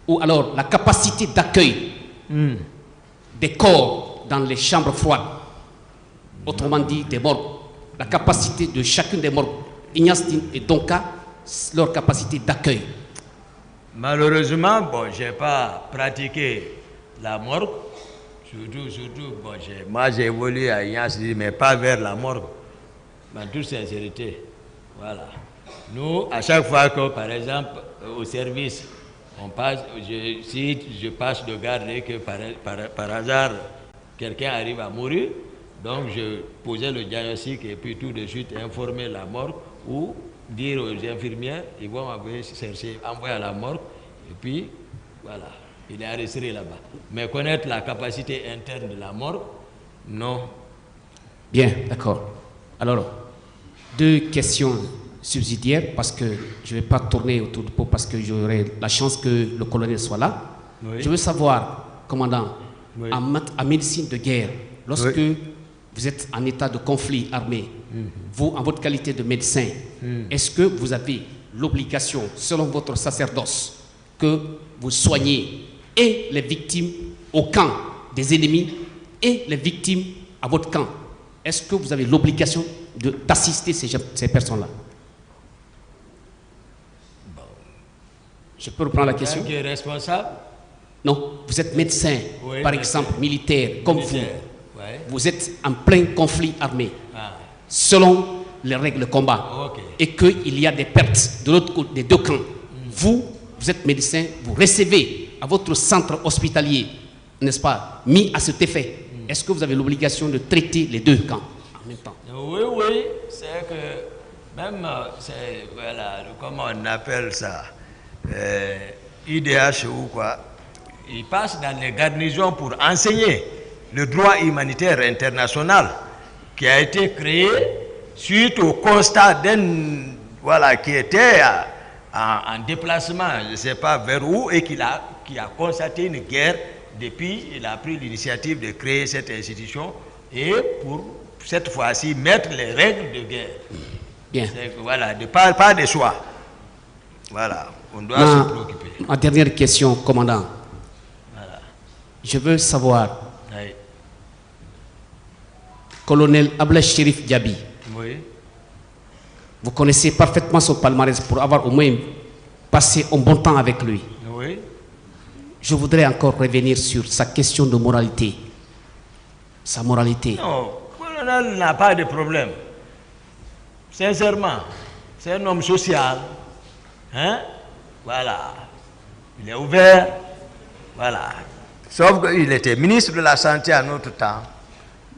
ou alors la capacité d'accueil des corps dans les chambres froides, autrement dit des morgues, la capacité de chacune des morgues, Ignace et Donka, leur capacité d'accueil? Malheureusement, bon, je n'ai pas pratiqué la morgue. Surtout, bon, moi j'ai évolué à Ignace, mais pas vers la morgue. En toute sincérité. Voilà. Nous, à chaque fois que, par exemple, au service, on passe, si je passe de garde et que par hasard, quelqu'un arrive à mourir, donc je posais le diagnostic et puis tout de suite informer la morgue ou dire aux infirmières, ils vont envoyer à la morgue et puis voilà, il est arrêté là-bas. Mais connaître la capacité interne de la morgue, non. Bien, d'accord. Alors, 2 questions subsidiaires parce que je ne vais pas tourner autour du pot parce que j'aurai la chance que le colonel soit là. Oui. Je veux savoir, commandant, Oui. en médecine de guerre, lorsque vous êtes en état de conflit armé, vous, en votre qualité de médecin, est-ce que vous avez l'obligation, selon votre sacerdoce, que vous soignez et les victimes au camp des ennemis et les victimes à votre camp? Est-ce que vous avez l'obligation d'assister ces personnes-là? Je peux reprendre la question? Qui est responsable? Non, vous êtes médecin, Oui, par médecin. exemple, militaire, comme Militaire, vous. ouais. Vous êtes en plein conflit armé, Ah, selon les règles de combat, ok. et qu'il y a des pertes de l'autre côté, des 2 camps. Vous êtes médecin, vous recevez à votre centre hospitalier, n'est-ce pas, mis à cet effet. Est-ce que vous avez l'obligation de traiter les 2 camps en même temps? Oui, c'est que même, voilà, comment on appelle ça, IDH ou quoi, ils passent dans les garnisons pour enseigner le droit humanitaire international qui a été créé suite au constat d'un, voilà, qui était en déplacement, je ne sais pas vers où, et qui a constaté une guerre. Depuis, il a pris l'initiative de créer cette institution et pour cette fois-ci mettre les règles de guerre. Bien. C'est que, voilà, pas de choix. Voilà, on doit se préoccuper. Ma dernière question, commandant. Voilà. Je veux savoir, Oui. colonel Ablaye Chérif Diaby, Oui. vous connaissez parfaitement son palmarès pour avoir au moins passé un bon temps avec lui. Oui. Je voudrais encore revenir sur sa question de moralité. Sa moralité. Non, le colonel n'a pas de problème. Sincèrement, c'est un homme social. Hein? Voilà. Il est ouvert. Voilà. Sauf qu'il était ministre de la Santé à notre temps.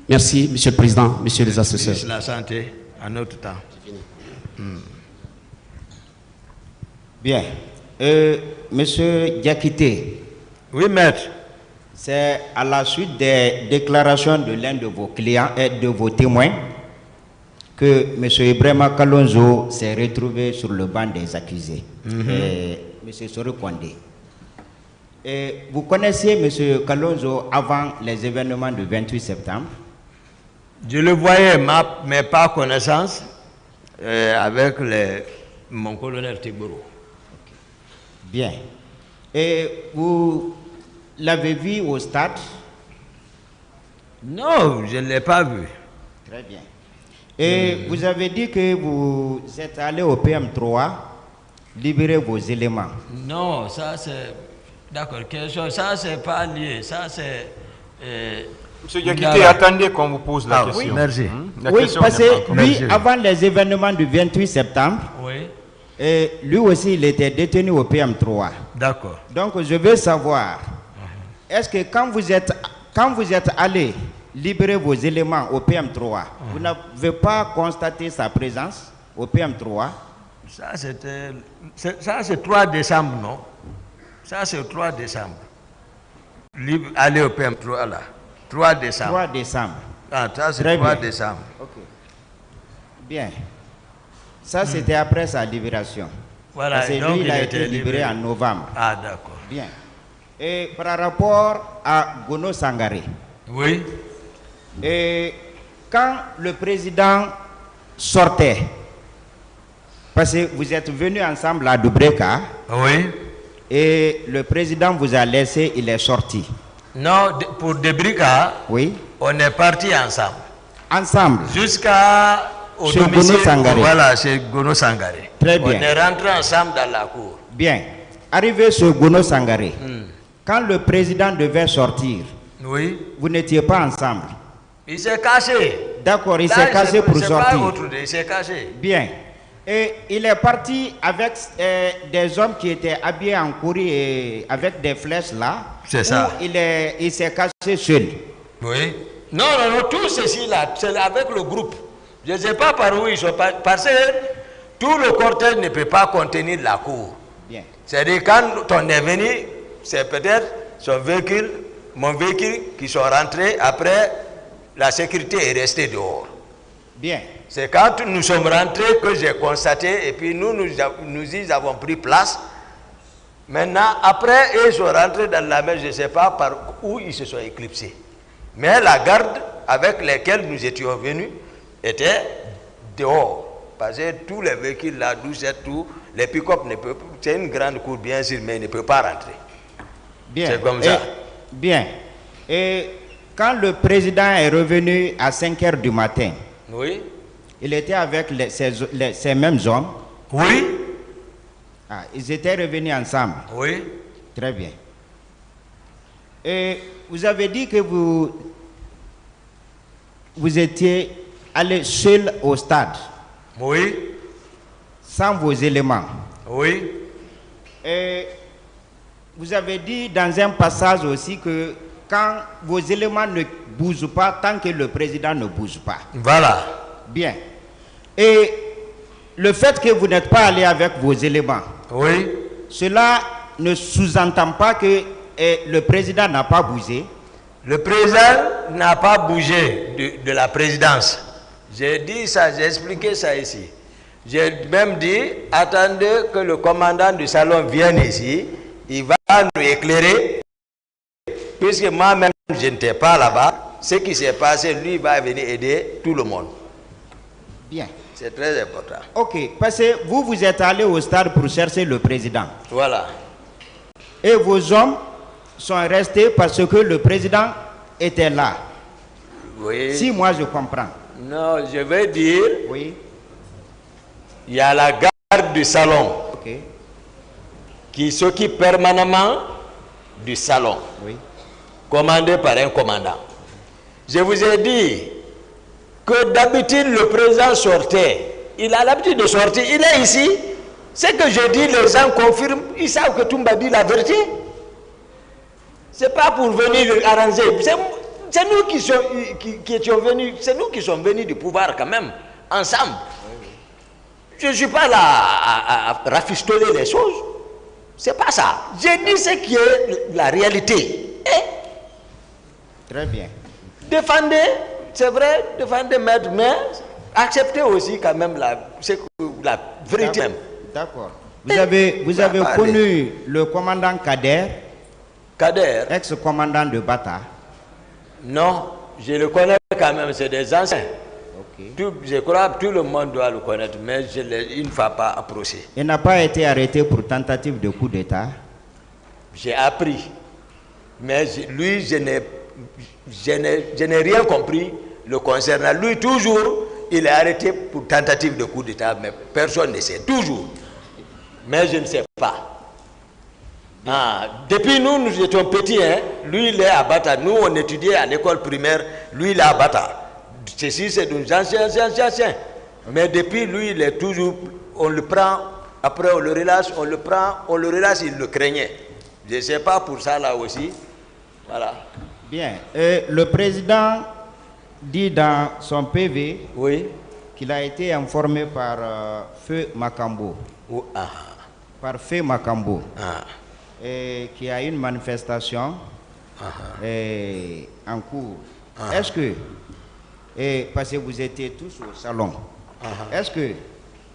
Merci, Monsieur le Président, Messieurs les assesseurs. Ministre de la Santé à notre temps. Bien. Monsieur Diakité, Oui, maître. c'est à la suite des déclarations de l'un de vos clients et de vos témoins que M. Ibrahima Kalonzo s'est retrouvé sur le banc des accusés. M. Soro Kondé. Et vous connaissiez M. Kalonzo avant les événements du 28 septembre? Je le voyais, mais pas connaissance, avec mon colonel Tigboro. Bien. Et vous l'avez vu au stade? Non, je ne l'ai pas vu. Très bien. Et vous avez dit que vous êtes allé au PM3 libérer vos éléments. Non, ça c'est... D'accord, ça c'est pas lié. Ça c'est... Monsieur Diakité, attendez qu'on vous pose la question. Oui, merci. La Oui, question parce n'est pas que encore- lui, Merci. avant les événements du 28 septembre, Oui, et lui aussi, il était détenu au PM3. d'accord. Donc, je veux savoir, est-ce que quand vous êtes allé libérer vos éléments au PM3, vous n'avez pas constaté sa présence au PM3? Ça c'était... Ça c'est 3 décembre, non? Ça c'est 3 décembre. Aller au PM3 là. 3 décembre. 3 décembre. Ah, ça c'est Très 3 bien. décembre. Ok. Bien. Ça, c'était après sa libération. Voilà, Parce que donc lui, il a été libéré en novembre. Ah, d'accord. Bien. Et par rapport à Gono Sangaré, Oui. et quand le président sortait, parce que vous êtes venus ensemble à Dubreka, Oui. et le président vous a laissé, il est sorti. Non, pour Debrika, Oui. on est partis ensemble. Ensemble. Jusqu'à au Chez domicile. Gono Sangaré. Voilà, chez Gono Sangaré. Très bien. On est rentrés ensemble dans la cour. Bien. Arrivé sur Gono Sangaré, quand le président devait sortir, Oui. vous n'étiez pas ensemble. Il s'est caché. D'accord, il Là, s'est caché pour c'est sortir. Pas autre, il s'est caché. Bien. Et il est parti avec des hommes qui étaient habillés en courrier et avec des flèches là. C'est ça. Où il s'est caché seul. Oui. Non, non, non, tout ceci là, c'est avec le groupe. Je ne sais pas par où ils sont, parce que tout le cortège ne peut pas contenir la cour. Bien. C'est-à-dire quand on est venu, c'est peut-être son véhicule, mon véhicule qui sont rentrés, après la sécurité est restée dehors. Bien. C'est quand nous sommes rentrés que j'ai constaté, et puis nous y avons pris place. Maintenant, après, ils sont rentrés dans la mer, je ne sais pas par où ils se sont éclipsés. Mais la garde avec laquelle nous étions venus était dehors. Parce que tous les véhicules là, d'où c'est tout, les pick-up ne peuvent pas. C'est une grande cour, bien sûr, mais ils ne peuvent pas rentrer. Bien. C'est comme ça. Bien. Et quand le président est revenu à 5 h du matin, Oui. il était avec ces mêmes hommes. Oui. Ah, ils étaient revenus ensemble. Oui. Très bien. Et vous avez dit que vous étiez allé seul au stade, Oui. sans vos éléments. Oui. Et vous avez dit dans un passage aussi que quand vos éléments ne bougent pas, tant que le président ne bouge pas. Voilà. Bien. Et le fait que vous n'êtes pas allé avec vos éléments, Oui. cela ne sous-entend pas que le président n'a pas bougé. Le président n'a pas bougé de la présidence. J'ai dit ça, j'ai expliqué ça ici. J'ai même dit, attendez que le commandant du salon vienne ici, il va nous éclairer, puisque moi-même, je n'étais pas là-bas. Ce qui s'est passé, lui, va venir aider tout le monde. Bien. C'est très important. Ok, parce que vous êtes allé au stade pour chercher le président. Voilà. Et vos hommes sont restés parce que le président était là. Oui. Si moi je comprends. Non, je vais dire, Oui. il y a la garde du salon Ok. qui s'occupe permanemment du salon, Oui. commandé par un commandant. Je vous ai dit que d'habitude le président sortait. Il a l'habitude de sortir. Il est ici. Ce que je dis, les gens confirment. Ils savent que Toumba dit la vérité. Ce n'est pas pour venir arranger. C'est nous qui étions venus. C'est nous qui sommes venus du pouvoir quand même, ensemble. Je ne suis pas là à rafistoler les choses. C'est pas ça. J'ai dit ce qui est la réalité. Et Très bien. défendez, c'est vrai, défendez maître, mais acceptez aussi quand même la vérité même. D'accord. Vous avez connu le commandant Kader, ex-commandant de Bata. Non, je le connais quand même, c'est des anciens. Ok. Je crois que tout le monde doit le connaître, mais il ne va pas approcher. Il n'a pas été arrêté pour tentative de coup d'État. J'ai appris, mais lui, je n'ai rien compris le concernant. Lui, toujours, il est arrêté pour tentative de coup d'État, mais personne ne sait, toujours. Mais je ne sais pas. Ah, depuis nous étions petits, hein, lui il est à Bata. Nous on étudiait à l'école primaire, lui il est à Bata. Ceci c'est des anciens. Mais depuis lui il est toujours, on le prend, après on le relâche, on le prend, on le relâche, il le craignait. Je ne sais pas pour ça là aussi. Voilà. Bien. Et le président dit dans son PV Oui. qu'il a été informé par Feu Makambo. Oh, ah. Par Feu Makambo. Ah. Et qu'il y a une manifestation en cours. Est-ce que, parce que vous étiez tous au salon, Est-ce que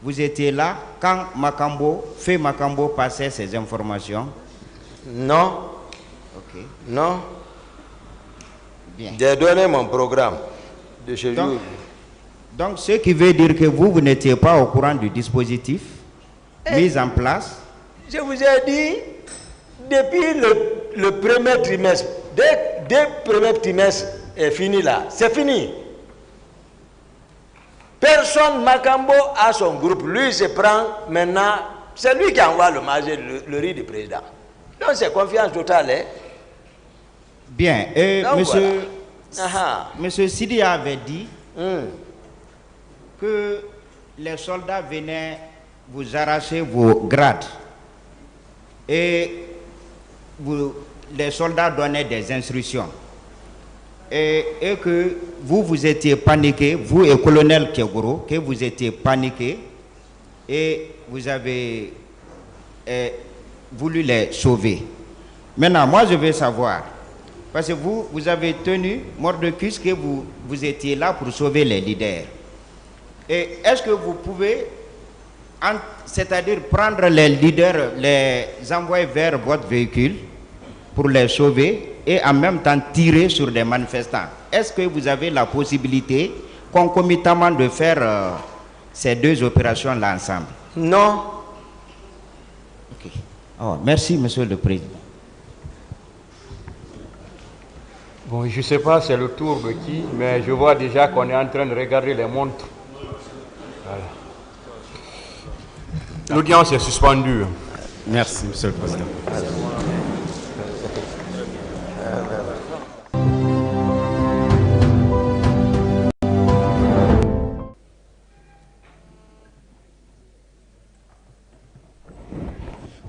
vous étiez là quand Feu Makambo passait ces informations? Non. Ok. Non. Bien. J'ai donné mon programme de chez vous. Donc, ce qui veut dire que vous n'étiez pas au courant du dispositif mis en place. Je vous ai dit, depuis le premier trimestre, dès le premier trimestre est fini là, c'est fini. Personne, Makambo a son groupe, lui se prend maintenant, c'est lui qui envoie le riz du président. Donc c'est confiance totale. Hein? Bien, Donc, monsieur Sidi avait dit que les soldats venaient vous arracher vos grades et les soldats donnaient des instructions et que vous étiez paniqué, vous et colonel Kegoro, que vous étiez paniqué et vous avez voulu les sauver. Maintenant, moi je veux savoir, parce que vous avez tenu mort de cuisse que vous étiez là pour sauver les leaders. Et est-ce que vous pouvez, c'est-à-dire prendre les leaders, les envoyer vers votre véhicule pour les sauver et en même temps tirer sur des manifestants? Est-ce que vous avez la possibilité concomitamment de faire ces deux opérations-là ensemble? Non. Ok. Oh, merci, Monsieur le Président. Bon, je ne sais pas c'est le tour de qui, mais je vois déjà qu'on est en train de regarder les montres. Voilà. L'audience est suspendue. Merci, Monsieur le Président.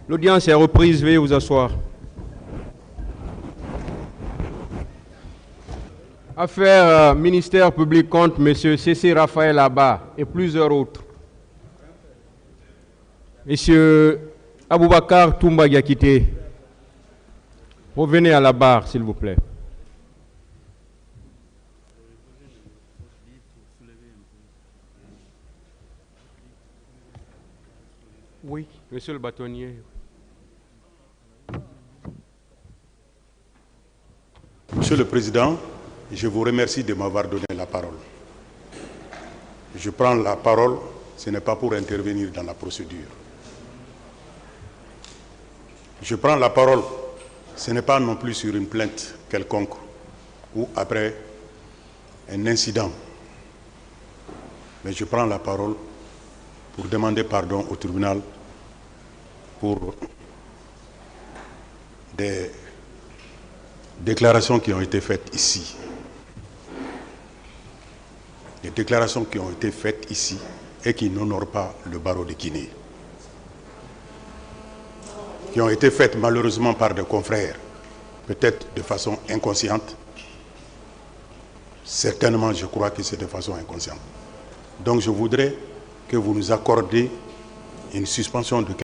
L'audience est reprise, veuillez vous asseoir. Affaire ministère public contre M. C.C. Raphaël Abba et plusieurs autres. M. Aboubakar Toumba Yakité, revenez à la barre, s'il vous plaît. Oui, monsieur le bâtonnier. Monsieur le Président, je vous remercie de m'avoir donné la parole. Je prends la parole, ce n'est pas pour intervenir dans la procédure. Je prends la parole, ce n'est pas non plus sur une plainte quelconque ou après un incident. Mais je prends la parole pour demander pardon au tribunal pour des déclarations qui ont été faites ici. Des déclarations qui ont été faites ici et qui n'honorent pas le barreau de Guinée. Qui ont été faites malheureusement par des confrères, peut-être de façon inconsciente. Certainement, je crois que c'est de façon inconsciente. Donc je voudrais que vous nous accordiez une suspension de